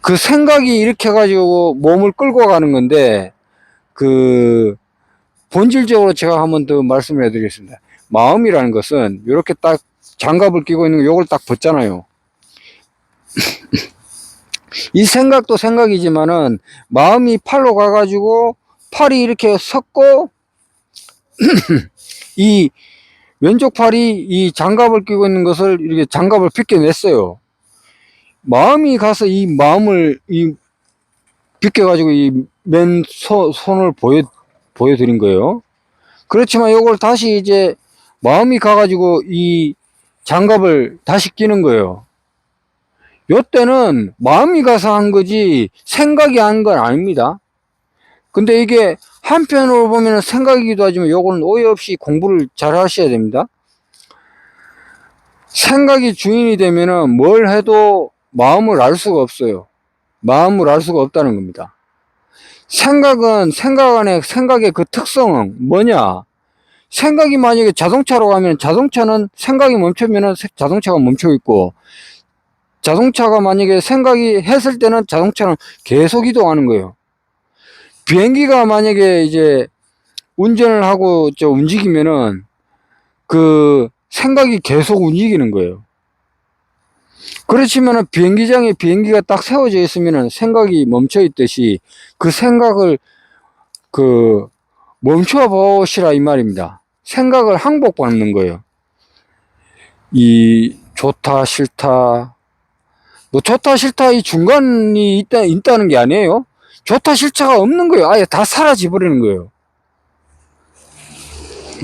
그 생각이 일으켜가지고 몸을 끌고 가는 건데, 본질적으로 제가 한번 더 말씀을 해드리겠습니다. 마음이라는 것은 이렇게 딱 장갑을 끼고 있는 거, 요걸 딱 벗잖아요. 이 생각도 생각이지만은 마음이 팔로 가가지고 팔이 이렇게 섰고 이 왼쪽 팔이 이 장갑을 끼고 있는 것을 이렇게 장갑을 벗겨냈어요. 마음이 가서 이 마음을 벗겨가지고 이 손을 보여드린 거예요. 그렇지만 이걸 다시 이제 마음이 가가지고 이 장갑을 다시 끼는 거예요. 요때는 마음이 가서 한 거지 생각이 한 건 아닙니다. 근데 이게 한편으로 보면 생각이기도 하지만 요거는 오해 없이 공부를 잘 하셔야 됩니다. 생각이 주인이 되면은 뭘 해도 마음을 알 수가 없어요. 마음을 알 수가 없다는 겁니다. 생각의 그 특성은 뭐냐? 생각이 만약에 자동차로 가면 자동차는 생각이 멈추면은 자동차가 멈춰 있고, 자동차가 만약에 생각이 했을 때는 자동차는 계속 이동하는 거예요. 비행기가 만약에 이제 운전을 하고 움직이면은 그 생각이 계속 움직이는 거예요. 그렇지만은 비행기장에 비행기가 딱 세워져 있으면은 생각이 멈춰 있듯이 그 생각을 멈춰 보시라 이 말입니다. 생각을 항복받는 거예요. 이 좋다 싫다, 뭐 좋다 싫다 이 중간이 있다는 게 아니에요. 좋다 싫다가 없는 거예요. 아예 다 사라져 버리는 거예요.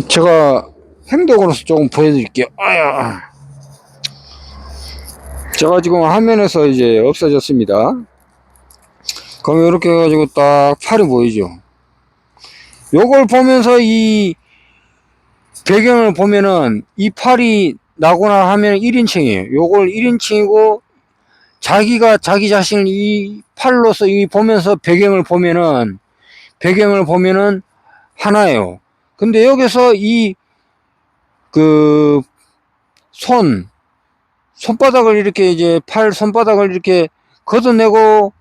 제가 행동으로서 조금 보여드릴게요. 아야. 제가 지금 화면에서 이제 없어졌습니다. 그럼 이렇게 해가지고 딱 팔이 보이죠. 요걸 보면서 이 배경을 보면은 이 팔이 나거나 하면 1인칭이에요. 요걸 1인칭이고 자기가 자기 자신을 이 팔로서 이 보면서 배경을 보면은 하나예요. 근데 여기서 이 그 손바닥을 이렇게 이제 손바닥을 이렇게 걷어내고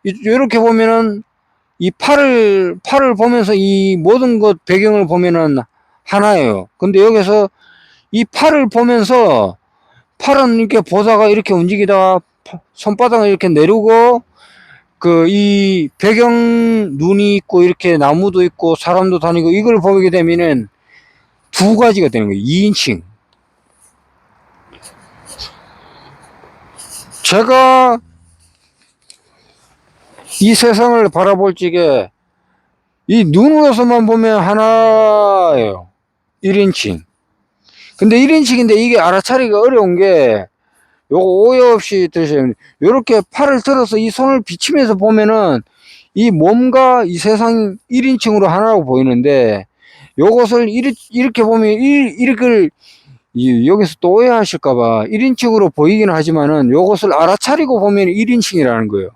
이렇게 보면은 이 팔을 보면서 이 모든 것 배경을 보면은 하나예요. 근데 여기서 이 팔을 보면서 팔은 이렇게 보다가 이렇게 움직이다가 손바닥을 이렇게 내리고 그 이 배경 눈이 있고 이렇게 나무도 있고 사람도 다니고 이걸 보게 되면은 두 가지가 되는 거예요. 2인칭. 제가 이 세상을 바라볼 적에 이 눈으로서만 보면 하나예요. 1인칭. 근데 1인칭인데 이게 알아차리기가 어려운 게 요거 오해 없이 들으셔야 됩니다. 요렇게 팔을 들어서 이 손을 비치면서 보면은 이 몸과 이 세상 1인칭으로 하나라고 보이는데 요것을 이렇게 보면 이렇게 여기서 또 오해하실까봐 1인칭으로 보이긴 하지만은 요것을 알아차리고 보면 1인칭이라는 거예요.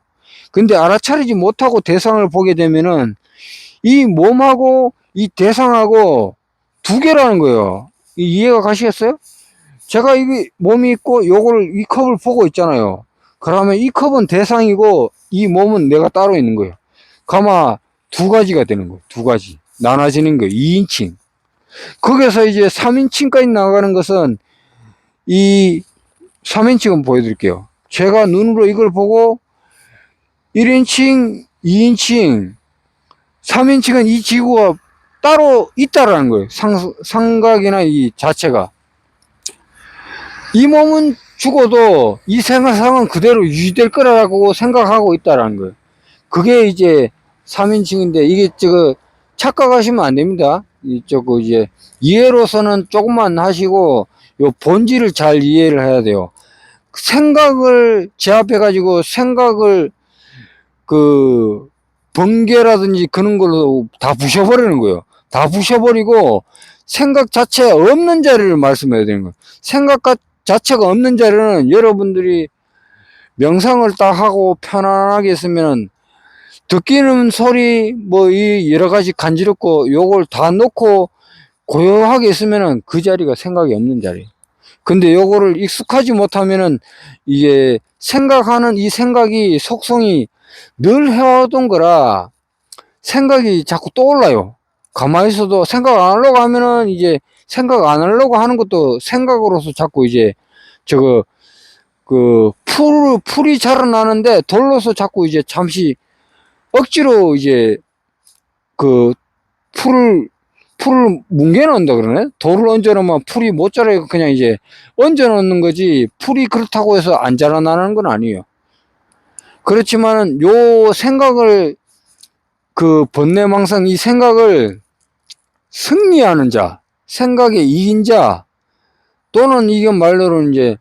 근데 알아차리지 못하고 대상을 보게 되면은 이 몸하고 이 대상하고 두 개라는 거예요. 이해가 가시겠어요? 제가 이 몸이 있고 이 컵을 보고 있잖아요. 그러면 이 컵은 대상이고 이 몸은 내가 따로 있는 거예요. 가마 두 가지가 되는 거예요. 두 가지. 나눠지는 거예요. 2인칭. 거기서 이제 3인칭까지 나가는 것은 이 3인칭은 보여드릴게요. 제가 눈으로 이걸 보고 1인칭, 2인칭, 3인칭은 이 지구가 따로 있다라는 거예요. 삼각이나 이 자체가. 이 몸은 죽어도 이 생활상은 그대로 유지될 거라고 생각하고 있다라는 거예요. 그게 이제 3인칭인데 이게 착각하시면 안 됩니다. 이제 이해로서는 조금만 하시고 요 본질을 잘 이해를 해야 돼요. 생각을 제압해 가지고 생각을 번개라든지 그런 걸로 다 부셔버리는 거예요. 다 부셔버리고 생각 자체 없는 자리를 말씀해야 되는 거예요. 생각 자체가 없는 자리는 여러분들이 명상을 딱 하고 편안하게 있으면 듣기는 소리 이 여러 가지 간지럽고 요걸 다 놓고 고요하게 있으면은 그 자리가 생각이 없는 자리. 근데 요거를 익숙하지 못하면은 이게 생각하는 이 생각이 속성이 늘 해왔던 거라 생각이 자꾸 떠올라요. 가만히 있어도 생각 안 하려고 하면은 이제 생각 안 하려고 하는 것도 생각으로서 자꾸 이제 풀이 자라나는데 돌로서 자꾸 이제 잠시 억지로 이제 풀을 뭉개놓는다 그러네? 돌을 얹어놓으면 풀이 못 자라고 그냥 이제 얹어놓는 거지 풀이 그렇다고 해서 안 자라나는 건 아니에요. 그렇지만은 요 생각을 번뇌망상 이 생각을 승리하는 자, 생각에 이긴 자, 또는 이건 말로는 이제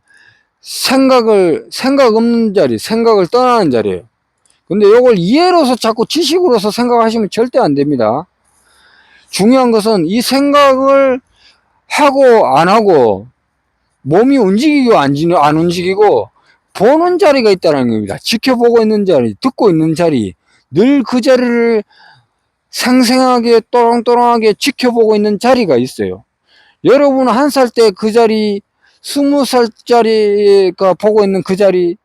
생각 없는 자리, 생각을 떠나는 자리예요. 근데 요걸 이해로서 자꾸 지식으로서 생각하시면 절대 안 됩니다. 중요한 것은 이 생각을 하고 안 하고 몸이 움직이고 안 움직이고 보는 자리가 있다는 겁니다. 지켜보고 있는 자리, 듣고 있는 자리, 늘 그 자리를 생생하게 또롱또롱하게 지켜보고 있는 자리가 있어요. 여러분 1살 때 그 자리, 20살짜리가 보고 있는 그 자리,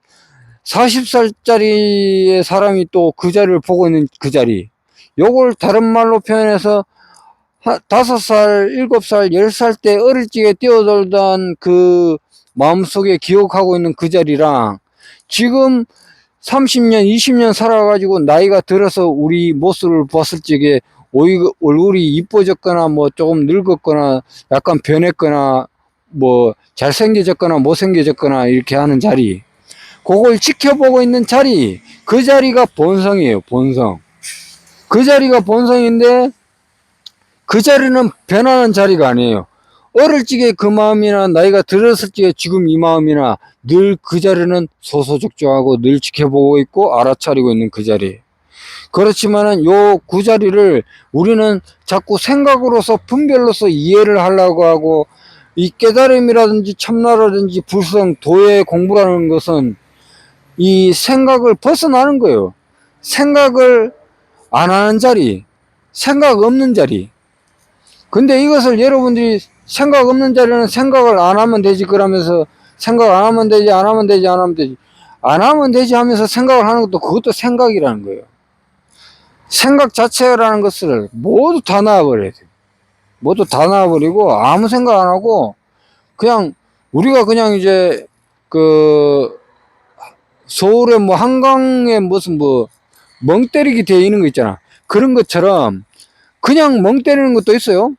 40살짜리의 사람이 또 그 자리를 보고 있는 그 자리, 요걸 다른 말로 표현해서 5살, 7살, 10살 때 어릴 적에 뛰어놀던 그 마음속에 기억하고 있는 그 자리랑 지금 30년, 20년 살아가지고 나이가 들어서 우리 모습을 봤을 적에 얼굴이 이뻐졌거나 조금 늙었거나 약간 변했거나 잘생겨졌거나 못생겨졌거나 이렇게 하는 자리, 그걸 지켜보고 있는 자리, 그 자리가 본성이에요. 본성. 그 자리가 본성인데 그 자리는 변하는 자리가 아니에요. 어릴 적에 그 마음이나 나이가 들었을 적에 지금 이 마음이나 늘 그 자리는 소소적조하고 늘 지켜보고 있고 알아차리고 있는 그 자리. 그렇지만은 요 그 자리를 우리는 자꾸 생각으로서 분별로서 이해를 하려고 하고, 이 깨달음이라든지 참나라든지 불성 도의 공부라는 것은 이 생각을 벗어나는 거예요. 생각을 안 하는 자리, 생각 없는 자리. 근데 이것을 여러분들이 생각 없는 자리는 생각을 안 하면 되지 그러면서, 생각 안 하면 되지, 안 하면 되지, 안 하면 되지, 안 하면 되지 하면서 생각을 하는 것도 그것도 생각이라는 거예요. 생각 자체라는 것을 모두 다 놔버려야 돼요. 모두 다 놔버리고 아무 생각 안 하고 그냥, 우리가 그냥 이제 그 서울에 뭐 한강에 무슨 뭐 멍 때리기 돼 있는 거 있잖아. 그런 것처럼 그냥 멍 때리는 것도 있어요.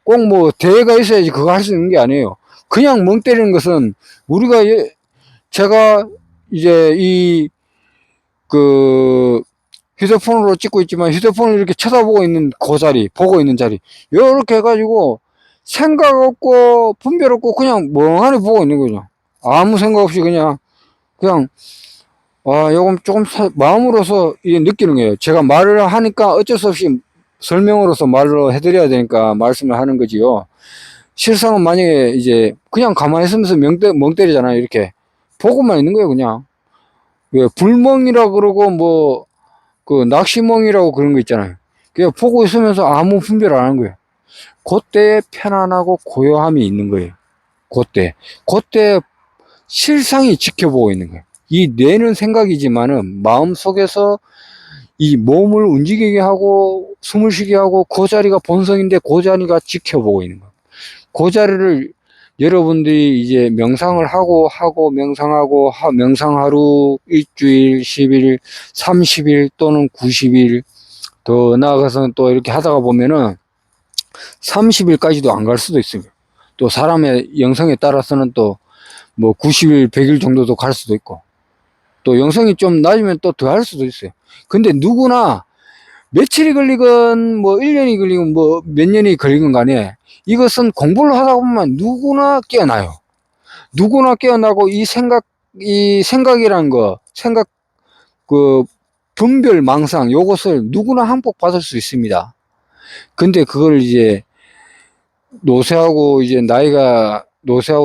꼭 뭐 대회가 있어야지 그거 할 수 있는 게 아니에요. 그냥 멍 때리는 것은 우리가 제가 이제 이 그 휴대폰으로 찍고 있지만 휴대폰을 이렇게 쳐다보고 있는 그 자리, 보고 있는 자리, 요렇게 해가지고 생각 없고 분별 없고 그냥 멍하니 보고 있는 거죠. 아무 생각 없이 그냥 요건 조금 마음으로서 이게 느끼는 거예요. 제가 말을 하니까 어쩔 수 없이 설명으로서 말로 해드려야 되니까 말씀을 하는 거지요. 실상은 만약에 이제 그냥 가만히 있으면서 멍 때리잖아요. 이렇게 보고만 있는 거예요. 그냥 왜 불멍이라 그러고 뭐 그 낚시멍이라고 그런 거 있잖아요. 그냥 보고 있으면서 아무 분별 안 하는 거예요. 그때 편안하고 고요함이 있는 거예요. 그때 실상이 지켜보고 있는 거예요. 이 뇌는 생각이지만은 마음 속에서 이 몸을 움직이게 하고 숨을 쉬게 하고 그 자리가 본성인데 그 자리가 지켜보고 있는 거예요. 그 자리를 여러분들이 이제 명상을 하고 명상하고 명상하루 일주일 10일 30일 또는 90일 더 나아가서는 또 이렇게 하다가 보면은 30일까지도 안 갈 수도 있어요. 또 사람의 영성에 따라서는 또 뭐 90일 100일 정도도 갈 수도 있고, 또 영성이 좀 낮으면 또 더 할 수도 있어요. 근데 누구나 며칠이 걸리건 뭐 1년이 걸리건 뭐 몇 년이 걸리건 간에 이것은 공부를 하다 보면 누구나 깨어나요. 누구나 깨어나고 이 생각이란 거, 그 분별 망상 요것을 누구나 항복받을 수 있습니다. 근데 그걸 이제 노쇠하고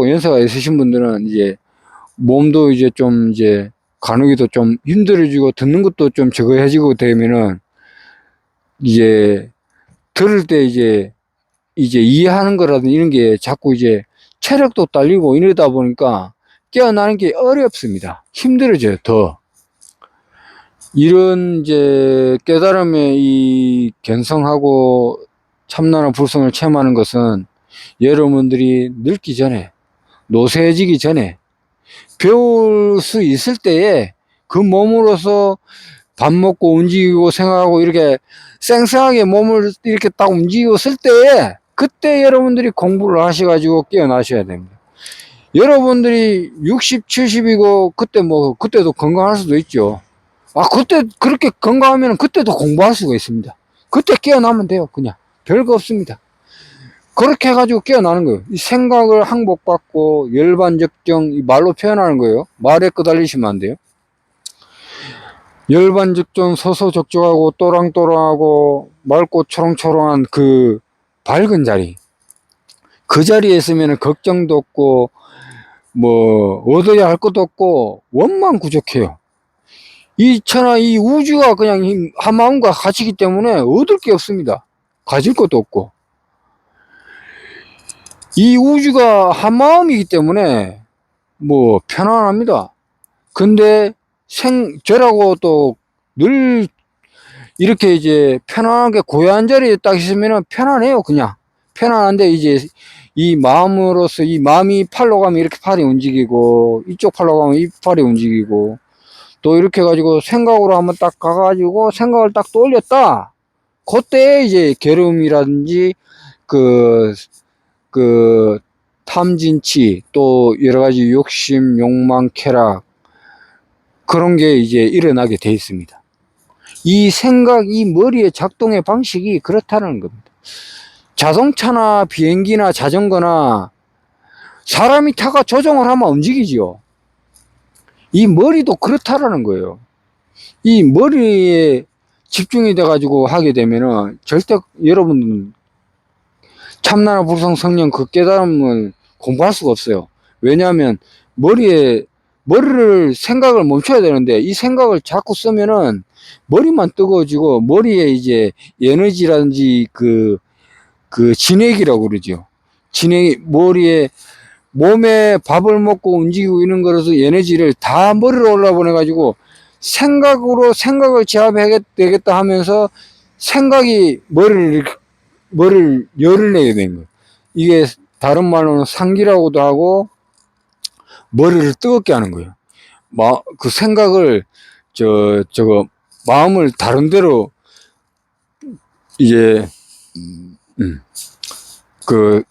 연세가 있으신 분들은 이제 몸도 이제 좀 이제 가누기도 좀 힘들어지고 듣는 것도 좀 적어해지고 되면은 이제 들을 때 이제 이해하는 거라든지 이런 게 자꾸 이제 체력도 딸리고 이러다 보니까 깨어나는 게 어렵습니다. 힘들어져요, 더. 이런 이제 깨달음의 이 견성하고 참나나 불성을 체험하는 것은 여러분들이 늙기 전에, 노쇠해지기 전에 배울 수 있을 때에 그 몸으로서 밥 먹고 움직이고 생각하고 이렇게 쌩쌩하게 몸을 이렇게 딱 움직였을 때에 그때 여러분들이 공부를 하셔가지고 깨어나셔야 됩니다. 여러분들이 60, 70이고 그때도 건강할 수도 있죠. 그때 그렇게 건강하면 그때도 공부할 수가 있습니다. 그때 깨어나면 돼요. 그냥 별거 없습니다. 그렇게 해가지고 깨어나는 거예요. 이 생각을 항복받고 열반적정, 이 말로 표현하는 거예요. 말에 끄달리시면 안 돼요. 열반적정, 서서적적하고 또랑또랑하고 맑고 초롱초롱한 그 밝은 자리, 그 자리에 있으면 걱정도 없고 뭐 얻어야 할 것도 없고 원만구족해요. 이 천하 이 우주가 그냥 한 마음과 같이기 때문에 얻을 게 없습니다. 가질 것도 없고 이 우주가 한 마음이기 때문에 뭐 편안합니다. 근데 저라고 또 늘 이렇게 이제 편안하게 고요한 자리에 딱 있으면 편안해요. 그냥 편안한데 이제 이 마음으로서 이 마음이 팔로 가면 이렇게 팔이 움직이고 이쪽 팔로 가면 이 팔이 움직이고 또 이렇게 해가지고 생각으로 한번 딱 가가지고 생각을 딱 떠올렸다. 그때 이제 게으름이라든지 그 탐진치 또 여러 가지 욕심, 욕망, 쾌락 그런 게 이제 일어나게 돼 있습니다. 이 생각, 이 머리의 작동의 방식이 그렇다는 겁니다. 자동차나 비행기나 자전거나 사람이 타가 조종을 하면 움직이지요. 이 머리도 그렇다라는 거예요. 이 머리에 집중이 돼가지고 하게 되면은 절대 여러분 참나나 불성 성령 그 깨달음을 공부할 수가 없어요. 왜냐하면 머리를 생각을 멈춰야 되는데 이 생각을 자꾸 쓰면은 머리만 뜨거워지고 머리에 이제 에너지라든지 그 진액이라고 그러죠. 진액이 머리에 몸에 밥을 먹고 움직이고 있는 거라서 에너지를 다 머리로 올라보내가지고 생각을 제압해야 되겠다 하면서 생각이 머리를 열을 내게 된 거예요. 이게 다른 말로는 상기라고도 하고 머리를 뜨겁게 하는 거예요. 그 생각을 저거 마음을 다른 데로 이제 그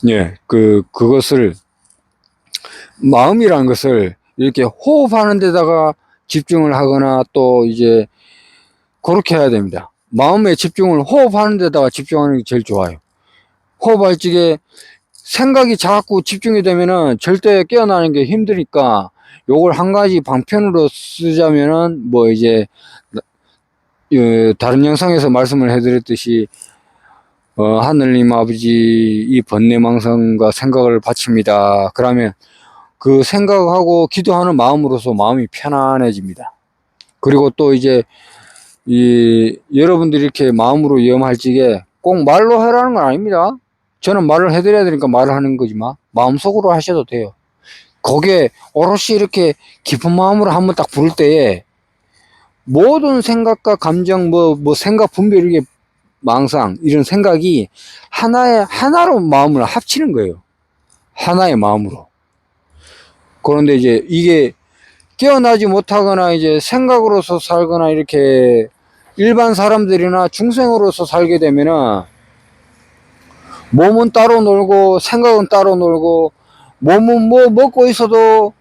예, 그것을 마음이라는 것을 이렇게 호흡하는 데다가 집중을 하거나 또 이제 그렇게 해야 됩니다. 마음의 집중을 호흡하는 데다가 집중하는 게 제일 좋아요. 호흡할 적에 생각이 자꾸 집중이 되면은 절대 깨어나는 게 힘드니까 요걸 한 가지 방편으로 쓰자면은 뭐 이제 다른 영상에서 말씀을 해드렸듯이 하늘님 아버지 이 번뇌망상과 생각을 바칩니다. 그러면 그 생각하고 기도하는 마음으로서 마음이 편안해집니다. 그리고 또 이제 여러분들이 이렇게 마음으로 염할 적에 꼭 말로 하라는 건 아닙니다. 저는 말을 해드려야 되니까 말을 하는 거지만 마음속으로 하셔도 돼요. 거기에 오롯이 이렇게 깊은 마음으로 한번 딱 부를 때에 모든 생각과 감정 생각 분별 이게 망상 이런 생각이 하나로 마음을 합치는 거예요. 하나의 마음으로. 그런데 이제 이게 깨어나지 못하거나 이제 생각으로서 살거나 이렇게 일반 사람들이나 중생으로서 살게 되면은 몸은 따로 놀고 생각은 따로 놀고 몸은 뭐 먹고 있어도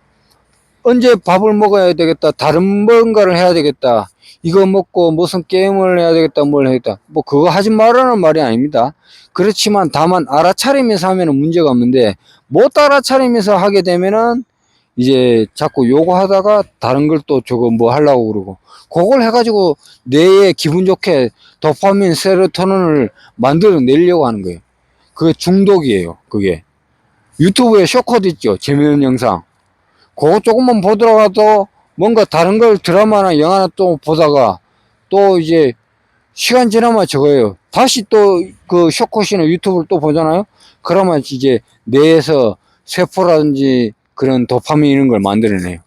언제 밥을 먹어야 되겠다, 다른 뭔가를 해야 되겠다, 이거 먹고 무슨 게임을 해야 되겠다, 뭘 해야겠다, 뭐 그거 하지 말라는 말이 아닙니다. 그렇지만 다만 알아차리면서 하면 문제가 없는데 못 알아차리면서 하게 되면은 이제 자꾸 요거 하다가 다른 걸 또 저거 뭐 하려고 그러고 그걸 해가지고 뇌에 기분 좋게 도파민, 세로토닌을 만들어 내려고 하는 거예요. 그게 중독이에요. 그게 유튜브에 쇼코드 있죠. 재미있는 영상 그거 조금만 보더라도 뭔가 다른 걸 드라마나 영화나 또 보다가 또 이제 시간 지나면 저거예요. 다시 또 그 쇼컷이나 유튜브를 또 보잖아요. 그러면 이제 뇌에서 세포라든지 그런 도파민 이런 걸 만들어내요.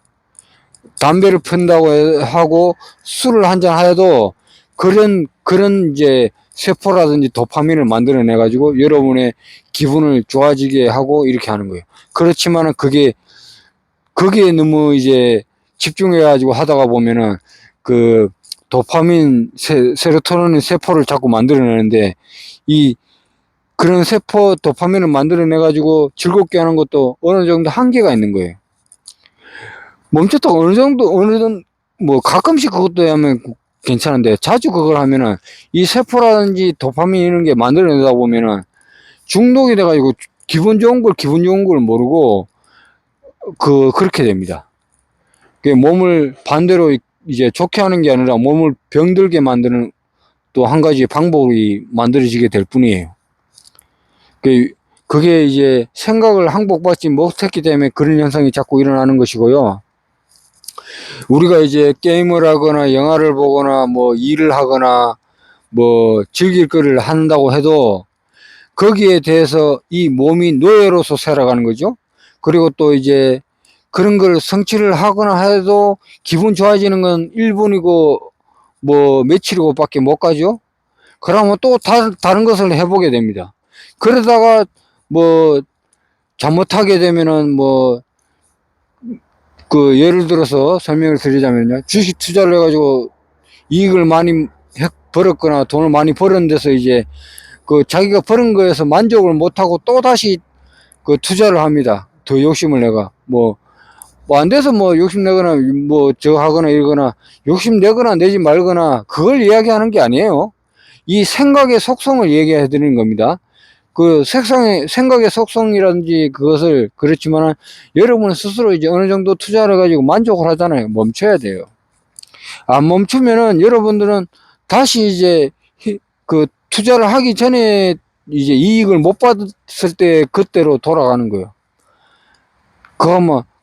담배를 핀다고 하고 술을 한잔 해도 그런 이제 세포라든지 도파민을 만들어내 가지고 여러분의 기분을 좋아지게 하고 이렇게 하는 거예요. 그렇지만은 거기에 너무 이제 집중해 가지고 하다가 보면은 그 도파민 세로토닌 세포를 자꾸 만들어내는데 그런 세포 도파민을 만들어내 가지고 즐겁게 하는 것도 어느 정도 한계가 있는 거예요. 멈췄다가 어느 정도 뭐 가끔씩 그것도 하면 괜찮은데 자주 그걸 하면은 이 세포라든지 도파민 이런 게 만들어내다 보면은 중독이 돼 가지고 기분 좋은 걸 모르고 그렇게 됩니다. 몸을 반대로 이제 좋게 하는 게 아니라 몸을 병들게 만드는 또 한 가지 방법이 만들어지게 될 뿐이에요. 그게 이제 생각을 항복받지 못했기 때문에 그런 현상이 자꾸 일어나는 것이고요. 우리가 이제 게임을 하거나 영화를 보거나 뭐 일을 하거나 뭐 즐길 거를 한다고 해도 거기에 대해서 이 몸이 노예로서 살아가는 거죠. 그리고 또 이제 그런 걸 성취를 하거나 해도 기분 좋아지는 건 1분이고 뭐 며칠이고 밖에 못 가죠. 그러면 또 다른 것을 해보게 됩니다. 그러다가 뭐 잘못하게 되면은 뭐 예를 들어서 설명을 드리자면요. 주식 투자를 해가지고 이익을 많이 벌었거나 돈을 많이 버는 데서 이제 자기가 버는 거에서 만족을 못하고 또 다시 투자를 합니다. 더 욕심을 내가 뭐 안 돼서 뭐 욕심내거나 뭐 저 하거나 이러거나 욕심내거나 내지 말거나 그걸 이야기하는 게 아니에요. 이 생각의 속성을 얘기해 드리는 겁니다. 그 생각의 속성이라든지 그것을 그렇지만은 여러분 스스로 이제 어느 정도 투자를 가지고 만족을 하잖아요. 멈춰야 돼요. 안 멈추면은 여러분들은 다시 이제 그 투자를 하기 전에 이제 이익을 못 받았을 때 그때로 돌아가는 거예요.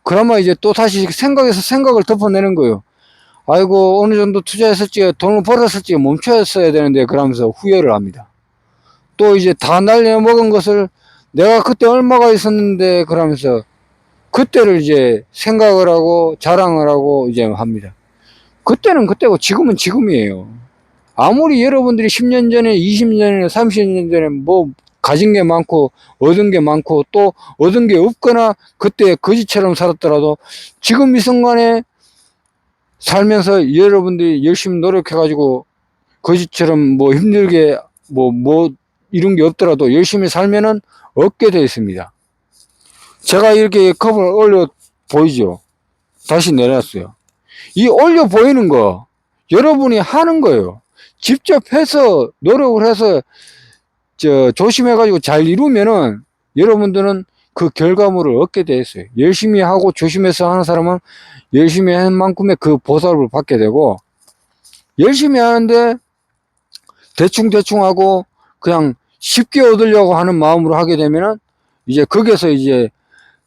그나마 이제 또 다시 생각해서 생각을 덮어내는 거예요. 아이고, 어느 정도 투자했을지, 돈을 벌었을지 멈춰야 되는데, 그러면서 후회를 합니다. 또 이제 다 날려먹은 것을 내가 그때 얼마가 있었는데, 그러면서 그때를 이제 생각을 하고 자랑을 하고 이제 합니다. 그때는 그때고 지금은 지금이에요. 아무리 여러분들이 10년 전에, 20년 전에, 30년 전에 뭐 가진 게 많고 얻은 게 많고 또 얻은 게 없거나 그때 거지처럼 살았더라도 지금 이 순간에 살면서 여러분들이 열심히 노력해가지고 거지처럼 뭐 힘들게 뭐 이런 게 없더라도 열심히 살면은 얻게 되어 있습니다. 제가 이렇게 컵을 올려 보이죠? 다시 내렸어요. 이 올려 보이는 거 여러분이 하는 거예요. 직접 해서 노력을 해서 조심해가지고 잘 이루면은 여러분들은 그 결과물을 얻게 돼 있어요. 열심히 하고 조심해서 하는 사람은 열심히 한 만큼의 그 보답을 받게 되고, 열심히 하는데 대충 하고 그냥 쉽게 얻으려고 하는 마음으로 하게 되면은 이제 거기서 이제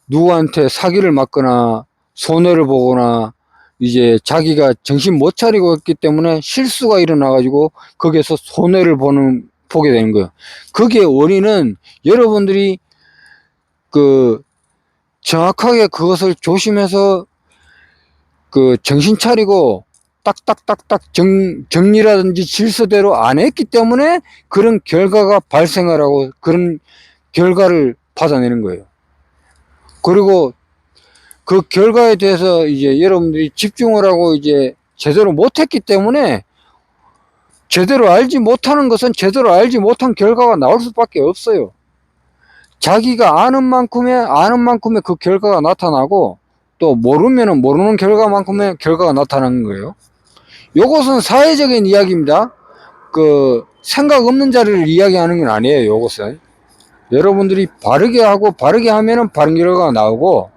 누구한테 사기를 맞거나 손해를 보거나 이제 자기가 정신 못 차리고 있기 때문에 실수가 일어나가지고 거기에서 손해를 보게 되는 거예요. 그게 원인은 여러분들이 그 정확하게 그것을 조심해서 그 정신 차리고 딱딱딱딱 정리라든지 질서대로 안 했기 때문에 그런 결과가 발생을 하고 그런 결과를 받아내는 거예요. 그리고 그 결과에 대해서 이제 여러분들이 집중을 하고 이제 제대로 못했기 때문에 제대로 알지 못하는 것은 제대로 알지 못한 결과가 나올 수밖에 없어요. 자기가 아는 만큼의 그 결과가 나타나고 또 모르면은 모르는 결과만큼의 결과가 나타나는 거예요. 요것은 사회적인 이야기입니다. 그 생각 없는 자리를 이야기하는 건 아니에요. 요것은 여러분들이 바르게 하고 바르게 하면은 바른 결과가 나오고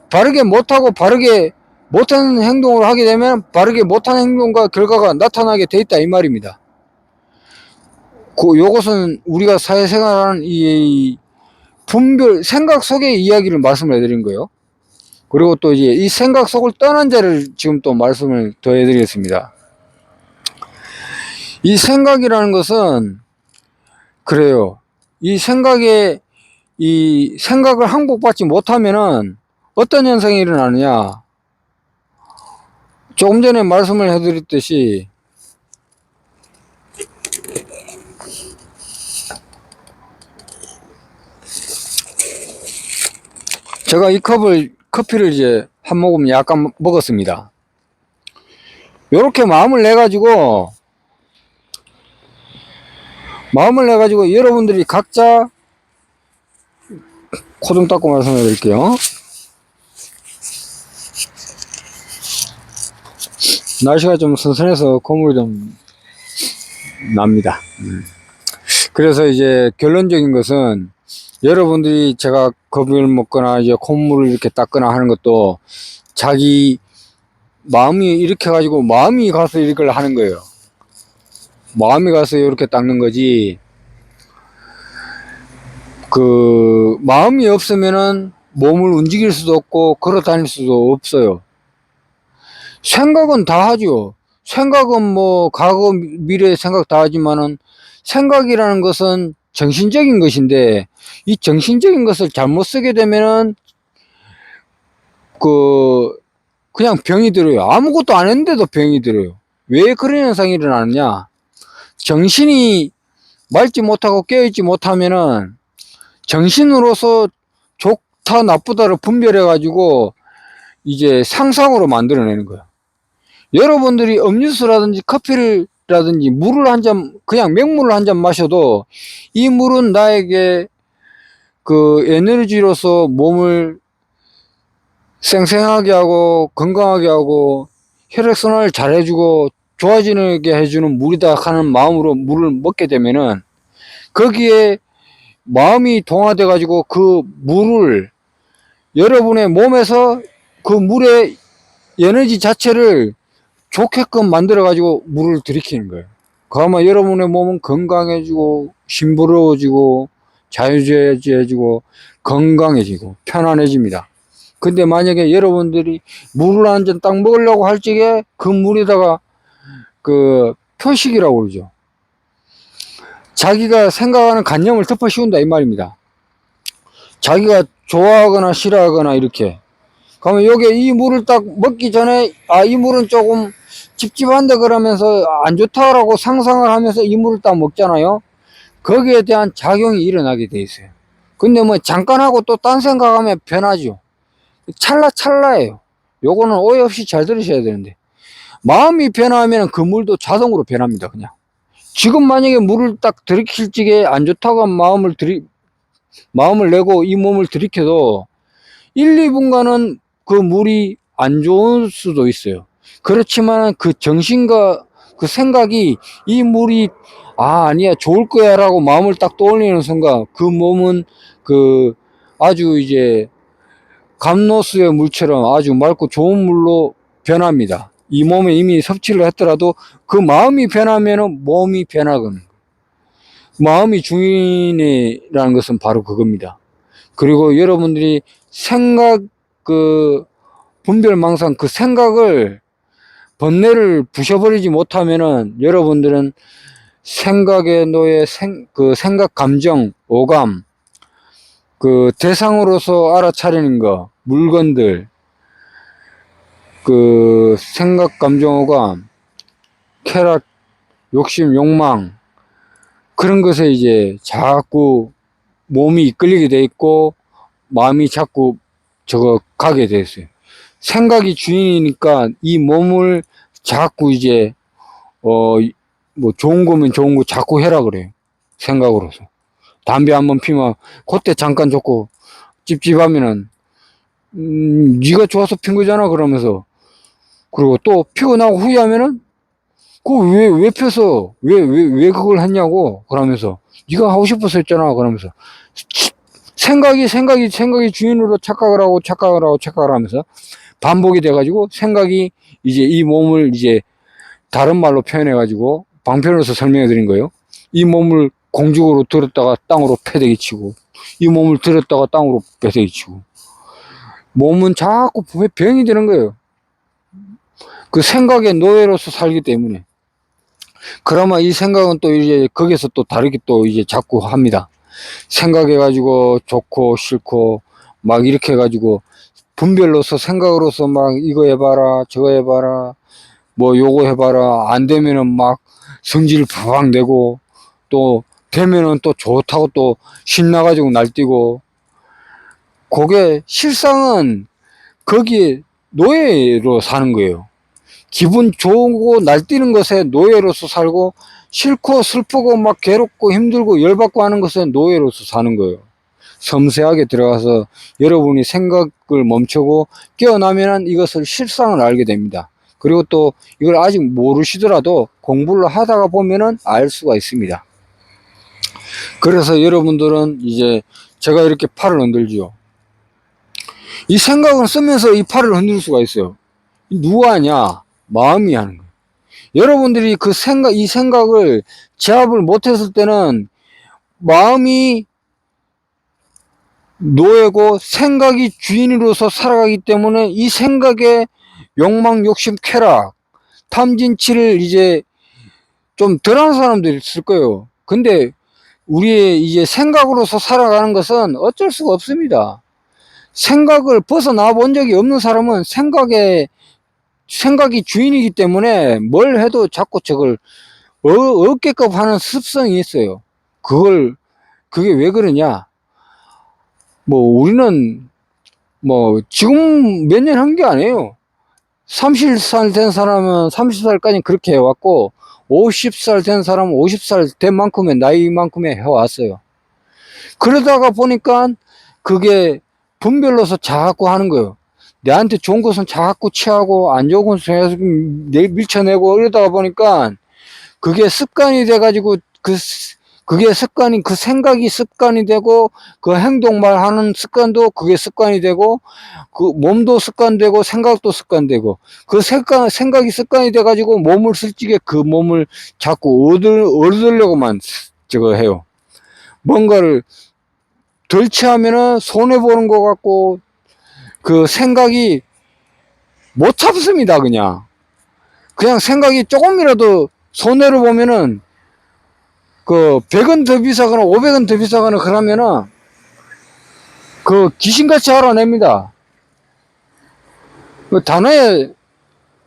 바르게 못하고 바르게 못하는 행동을 하게 되면 바르게 못하는 행동과 결과가 나타나게 돼 있다 이 말입니다. 요것은 우리가 사회생활하는 이 분별 생각 속의 이야기를 말씀을 해드린 거예요. 그리고 또 이제 이 생각 속을 떠난 자를 지금 또 말씀을 더 해드리겠습니다. 이 생각이라는 것은 그래요. 이 생각을 항복받지 못하면은 어떤 현상이 일어나느냐. 조금 전에 말씀을 해드렸듯이 제가 이 커피를 이제 한 모금 약간 먹었습니다. 요렇게 마음을 내가지고 여러분들이 각자 코 좀 닦고 말씀해 드릴게요. 날씨가 좀 선선해서 콧물이 좀 납니다. 그래서 이제 결론적인 것은 여러분들이 제가 커피를 먹거나 이제 콧물을 이렇게 닦거나 하는 것도 자기 마음이 이렇게 가지고 마음이 가서 이걸 하는 거예요. 마음이 가서 이렇게 닦는 거지. 그 마음이 없으면은 몸을 움직일 수도 없고 걸어 다닐 수도 없어요. 생각은 다 하죠. 생각은 뭐 과거 미래 생각 다 하지만은 생각이라는 것은 정신적인 것인데 이 정신적인 것을 잘못 쓰게 되면은 그냥 병이 들어요. 아무것도 안 했는데도 병이 들어요. 왜 그런 현상이 일어나느냐? 정신이 맑지 못하고 깨어있지 못하면은 정신으로서 좋다 나쁘다를 분별해 가지고 이제 상상으로 만들어내는 거야. 여러분들이 음료수라든지 커피라든지 물을 한 잔, 그냥 맹물을 한 잔 마셔도 이 물은 나에게 그 에너지로서 몸을 쌩쌩하게 하고 건강하게 하고 혈액순환을 잘 해주고 좋아지게 해주는 물이다 하는 마음으로 물을 먹게 되면은 거기에 마음이 동화돼 가지고 그 물을 여러분의 몸에서 그 물의 에너지 자체를 좋게끔 만들어 가지고 물을 들이키는 거예요. 그러면 여러분의 몸은 건강해지고 심부러워지고 자유자재해지고 건강해지고 편안해집니다. 근데 만약에 여러분들이 물을 한 잔 딱 먹으려고 할 적에 그 물에다가 그 표식이라고 그러죠. 자기가 생각하는 관념을 덮어 씌운다 이 말입니다. 자기가 좋아하거나 싫어하거나 이렇게. 그러면 여기에 이 물을 딱 먹기 전에 이 물은 조금 찝찝한데 그러면서 안 좋다라고 상상을 하면서 이 물을 딱 먹잖아요. 거기에 대한 작용이 일어나게 돼 있어요. 근데 뭐 잠깐 하고 또 딴 생각하면 변하죠. 찰나찰나예요. 요거는 오해 없이 잘 들으셔야 되는데 마음이 변하면 그 물도 자동으로 변합니다. 그냥 지금 만약에 물을 딱 들이킬 적에 안 좋다고 마음을 내고 이 몸을 들이켜도 1, 2분간은 그 물이 안 좋을 수도 있어요. 그렇지만 그 정신과 그 생각이 이 물이 아니야 좋을 거야 라고 마음을 딱 떠올리는 순간 그 몸은 그 아주 이제 감로수의 물처럼 아주 맑고 좋은 물로 변합니다. 이 몸에 이미 섭취를 했더라도 그 마음이 변하면은 몸이 변하거든. 마음이 주인이라는 것은 바로 그겁니다. 그리고 여러분들이 생각 그 분별망상 그 생각을 번뇌를 부셔버리지 못하면은 여러분들은 생각의 노예 그 생각 감정 오감 그 대상으로서 알아차리는 거 물건들 그 생각 감정 오감 쾌락 욕심 욕망 그런 것에 이제 자꾸 몸이 이끌리게 돼 있고 마음이 자꾸 저거 가게 됐어요. 생각이 주인이니까 이 몸을 자꾸 이제 뭐 좋은 거면 좋은 거 자꾸 해라 그래요. 생각으로서. 담배 한번 피면 그때 잠깐 좋고 찝찝하면은 네가 좋아서 핀 거잖아 그러면서 그리고 또 피고 나고 후회하면은 그거 왜 펴서 왜 그걸 했냐고 그러면서 네가 하고 싶어서 했잖아 그러면서 생각이 주인으로 착각을 하면서 반복이 돼가지고 생각이 이제 이 몸을 이제 다른 말로 표현해가지고 방편으로서 설명해 드린 거예요. 이 몸을 공중으로 들었다가 땅으로 패대기 치고 이 몸을 들었다가 땅으로 패대기 치고 몸은 자꾸 병이 되는 거예요. 그 생각의 노예로서 살기 때문에. 그러면 이 생각은 또 이제 거기서 또 다르게 또 이제 자꾸 합니다. 생각해가지고 좋고 싫고 막 이렇게 해가지고 분별로서 생각으로서 막 이거 해봐라 저거 해봐라 뭐 요거 해봐라 안 되면은 막 성질 팍 내고 또 되면은 또 좋다고 또 신나가지고 날뛰고 그게 실상은 거기에 노예로 사는 거예요. 기분 좋고 날뛰는 것에 노예로서 살고 싫고 슬프고 막 괴롭고 힘들고 열받고 하는 것에 노예로서 사는 거예요. 섬세하게 들어가서 여러분이 생각을 멈추고 깨어나면 이것을 실상을 알게 됩니다. 그리고 또 이걸 아직 모르시더라도 공부를 하다가 보면은 알 수가 있습니다. 그래서 여러분들은 이제 제가 이렇게 팔을 흔들죠. 이 생각을 쓰면서 이 팔을 흔들 수가 있어요. 누가 하냐? 마음이 하는 거예요. 여러분들이 이 생각을 제압을 못했을 때는 마음이 노예고 생각이 주인으로서 살아가기 때문에 이 생각에 욕망, 욕심, 쾌락, 탐진치를 이제 좀 덜한 사람들이 있을 거예요. 근데 우리의 이제 생각으로서 살아가는 것은 어쩔 수가 없습니다. 생각을 벗어나 본 적이 없는 사람은 생각이 주인이기 때문에 뭘 해도 자꾸 저걸 어깨값 하는 습성이 있어요. 그게 왜 그러냐? 뭐, 우리는, 뭐, 지금 몇 년 한 게 아니에요. 30살 된 사람은 30살까지 그렇게 해왔고, 50살 된 사람은 50살 된 만큼의 나이만큼의 해왔어요. 그러다가 보니까 그게 분별로서 자꾸 하는 거예요. 내한테 좋은 것은 자꾸 취하고 안 좋은 것은 계속 밀쳐내고 이러다 보니까 그게 습관이 돼가지고 그게 습관이, 그 생각이 습관이 되고, 그 행동 말하는 습관도 그게 습관이 되고, 그 몸도 습관되고, 생각도 습관되고, 그 생각이 습관이 돼가지고 몸을 솔직히 그 몸을 자꾸 얻으려고만 저거 해요. 뭔가를 덜 취하면은 손해보는 것 같고, 그 생각이 못 참습니다, 그냥. 그냥 생각이 조금이라도 손해를 보면은 그 100원 더 비싸거나 500원 더 비싸거나 그러면은 그 귀신같이 알아냅니다. 그 단어에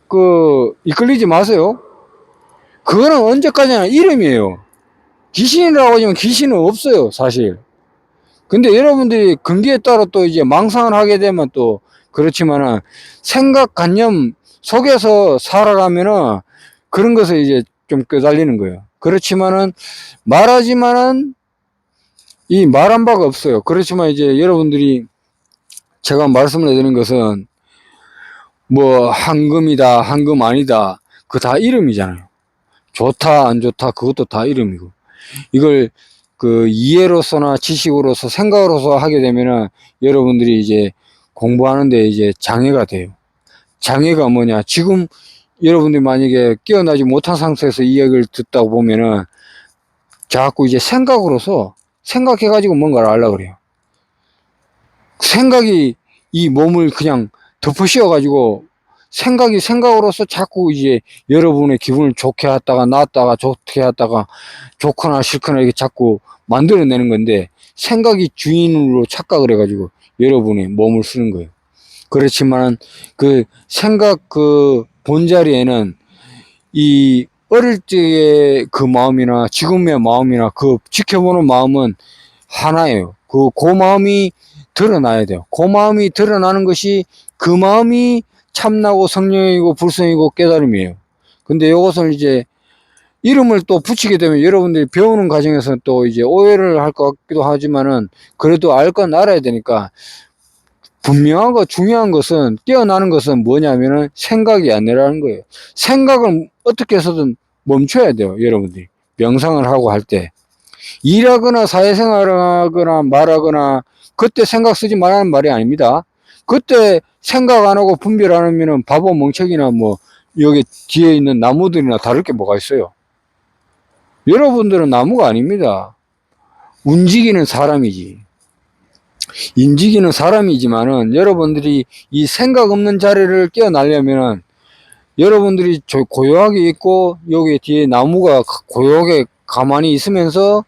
그 이끌리지 마세요. 그거는 언제까지나 이름이에요. 귀신이라고 하지만 귀신은 없어요, 사실. 근데 여러분들이 근기에 따라 또 이제 망상을 하게 되면 또 그렇지만은 생각관념 속에서 살아가면은 그런 것을 이제 좀 끄달리는 거예요. 그렇지만은 말하지만은 이 말한 바가 없어요. 그렇지만 이제 여러분들이 제가 말씀을 해드리는 것은 뭐 황금이다, 황금 아니다, 그 다 이름이잖아요. 좋다, 안 좋다, 그것도 다 이름이고. 이걸 그 이해로서나 지식으로서 생각으로서 하게 되면은 여러분들이 이제 공부하는데 이제 장애가 돼요. 장애가 뭐냐? 지금 여러분들이 만약에 깨어나지 못한 상태에서 이 얘기를 듣다 보면은 자꾸 이제 생각으로서 생각해가지고 뭔가를 하려고 그래요. 생각이 이 몸을 그냥 덮어씌워가지고 생각이 생각으로서 자꾸 이제 여러분의 기분을 좋게 했다가 나았다가 좋게 했다가 좋거나 싫거나 이렇게 자꾸 만들어내는 건데 생각이 주인으로 착각을 해가지고 여러분의 몸을 쓰는 거예요. 그렇지만 그 생각 그 본자리에는 이 어릴 적의 그 마음이나 지금의 마음이나 그 지켜보는 마음은 하나예요. 그 마음이 드러나야 돼요. 그 마음이 드러나는 것이 그 마음이 참나고 성령이고 불성이고 깨달음이에요. 근데 이것을 이제 이름을 또 붙이게 되면 여러분들이 배우는 과정에서 또 이제 오해를 할 것 같기도 하지만은 그래도 알 건 알아야 되니까 분명하고 중요한 것은 깨어나는 것은 뭐냐면은 생각이 아니라는 거예요. 생각을 어떻게 해서든 멈춰야 돼요. 여러분들이 명상을 하고 할 때 일하거나 사회생활을 하거나 말하거나 그때 생각 쓰지 말라는 말이 아닙니다. 그때 생각 안 하고 분별 안 하면은 바보 멍청이나 뭐 여기 뒤에 있는 나무들이나 다를 게 뭐가 있어요. 여러분들은 나무가 아닙니다. 움직이는 사람이지. 움직이는 사람이지만은 여러분들이 이 생각 없는 자리를 깨어나려면은 여러분들이 고요하게 있고 여기 뒤에 나무가 고요하게 가만히 있으면서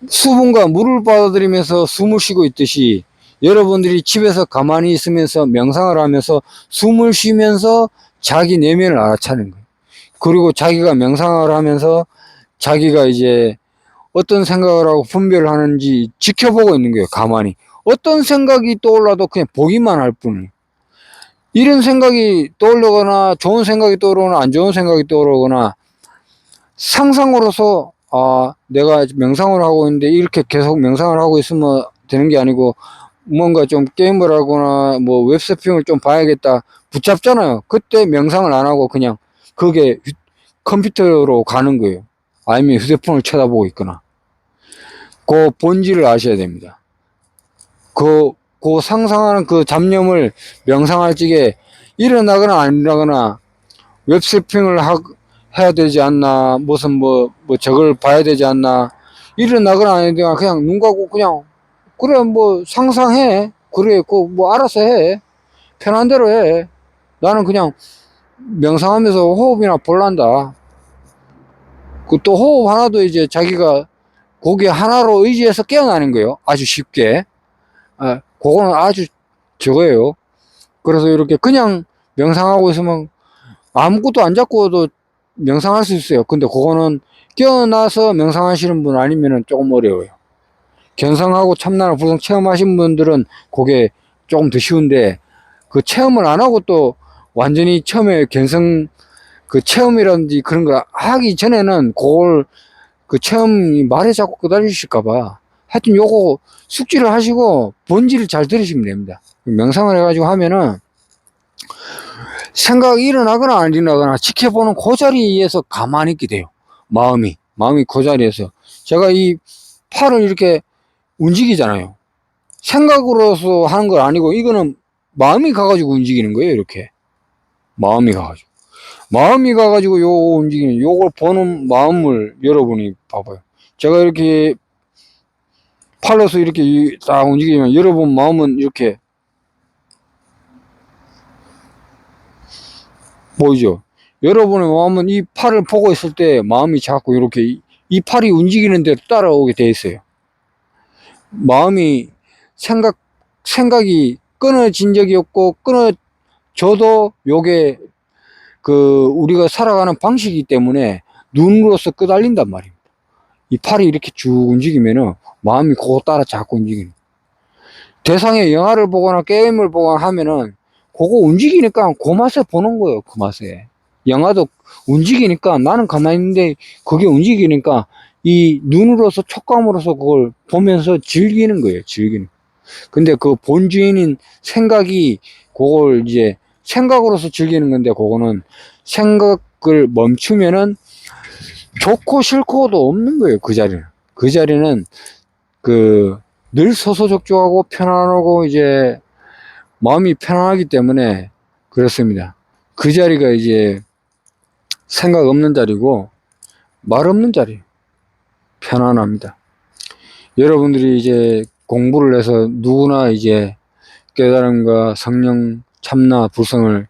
수분과 물을 받아들이면서 숨을 쉬고 있듯이 여러분들이 집에서 가만히 있으면서 명상을 하면서 숨을 쉬면서 자기 내면을 알아차는 거예요. 그리고 자기가 명상을 하면서 자기가 이제 어떤 생각을 하고 분별을 하는지 지켜보고 있는 거예요. 가만히. 어떤 생각이 떠올라도 그냥 보기만 할 뿐이에요. 이런 생각이 떠오르거나 좋은 생각이 떠오르거나 안 좋은 생각이 떠오르거나 상상으로서 내가 명상을 하고 있는데 이렇게 계속 명상을 하고 있으면 되는 게 아니고 뭔가 좀 게임을 하거나 뭐 웹서핑을 좀 봐야겠다 붙잡잖아요. 그때 명상을 안 하고 그냥 그게 컴퓨터로 가는 거예요. 아니면 휴대폰을 쳐다보고 있거나. 그 본질을 아셔야 됩니다. 그 상상하는 그 잡념을 명상할 적에 일어나거나 안 일어나거나 웹서핑을 해야 되지 않나, 무슨 저걸 봐야 되지 않나, 일어나거나 안 일어나거나 그냥 눈 감고 그냥, 그래, 상상해. 그래, 알아서 해. 편한 대로 해. 나는 그냥 명상하면서 호흡이나 볼란다. 또 호흡 하나도 이제 자기가 거기 하나로 의지해서 깨어나는 거예요. 아주 쉽게. 그거는 아주 저거예요. 그래서 이렇게 그냥 명상하고 있으면 아무것도 안 잡고도 명상할 수 있어요. 근데 그거는 깨어나서 명상하시는 분 아니면은 조금 어려워요. 견성하고 참나나 불성 체험하신 분들은 그게 조금 더 쉬운데 그 체험을 안 하고 또 완전히 처음에 견성 그 체험이라든지 그런 걸 하기 전에는 그걸 그 체험이 말에 자꾸 끄달리실까봐 하여튼 요거 숙지를 하시고 본질을 잘 들으시면 됩니다. 명상을 해가지고 하면은 생각이 일어나거나 안 일어나거나 지켜보는 그 자리에서 가만히 있게 돼요. 마음이 그 자리에서. 제가 이 팔을 이렇게 움직이잖아요. 생각으로서 하는 건 아니고 이거는 마음이 가가지고 움직이는 거예요. 이렇게 마음이 가가지고 요 움직이는 요걸 보는 마음을 여러분이 봐봐요. 제가 이렇게 팔로서 이렇게 딱 움직이면 여러분 마음은 이렇게 보이죠? 여러분의 마음은 이 팔을 보고 있을 때 마음이 자꾸 이렇게 이 팔이 움직이는 대로 따라오게 돼 있어요. 마음이 생각이 끊어진 적이 없고 끊어져도 요게 우리가 살아가는 방식이기 때문에 눈으로서 끄달린단 말입니다. 이 팔이 이렇게 쭉 움직이면은 마음이 그거 따라 자꾸 움직이는. 대상의 영화를 보거나 게임을 보거나 하면은 그거 움직이니까 그 맛에 보는 거예요. 그 맛에. 영화도 움직이니까 나는 가만히 있는데 그게 움직이니까 이 눈으로서 촉감으로서 그걸 보면서 즐기는 거예요. 즐기는. 근데 그 본주인인 생각이 그걸 이제 생각으로서 즐기는 건데 그거는 생각을 멈추면은 좋고 싫고도 없는 거예요. 그 자리는. 그 자리는 늘 소소적조하고 편안하고 이제 마음이 편안하기 때문에 그렇습니다. 그 자리가 이제 생각 없는 자리고 말 없는 자리. 편안합니다. 여러분들이 이제 공부를 해서 누구나 이제 깨달음과 성령 참나 불성을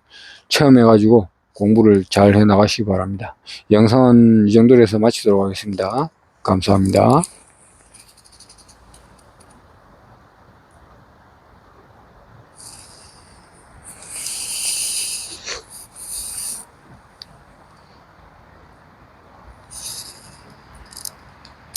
체험해가지고 공부를 잘 해 나가시기 바랍니다. 영상은 이 정도로 해서 마치도록 하겠습니다. 감사합니다.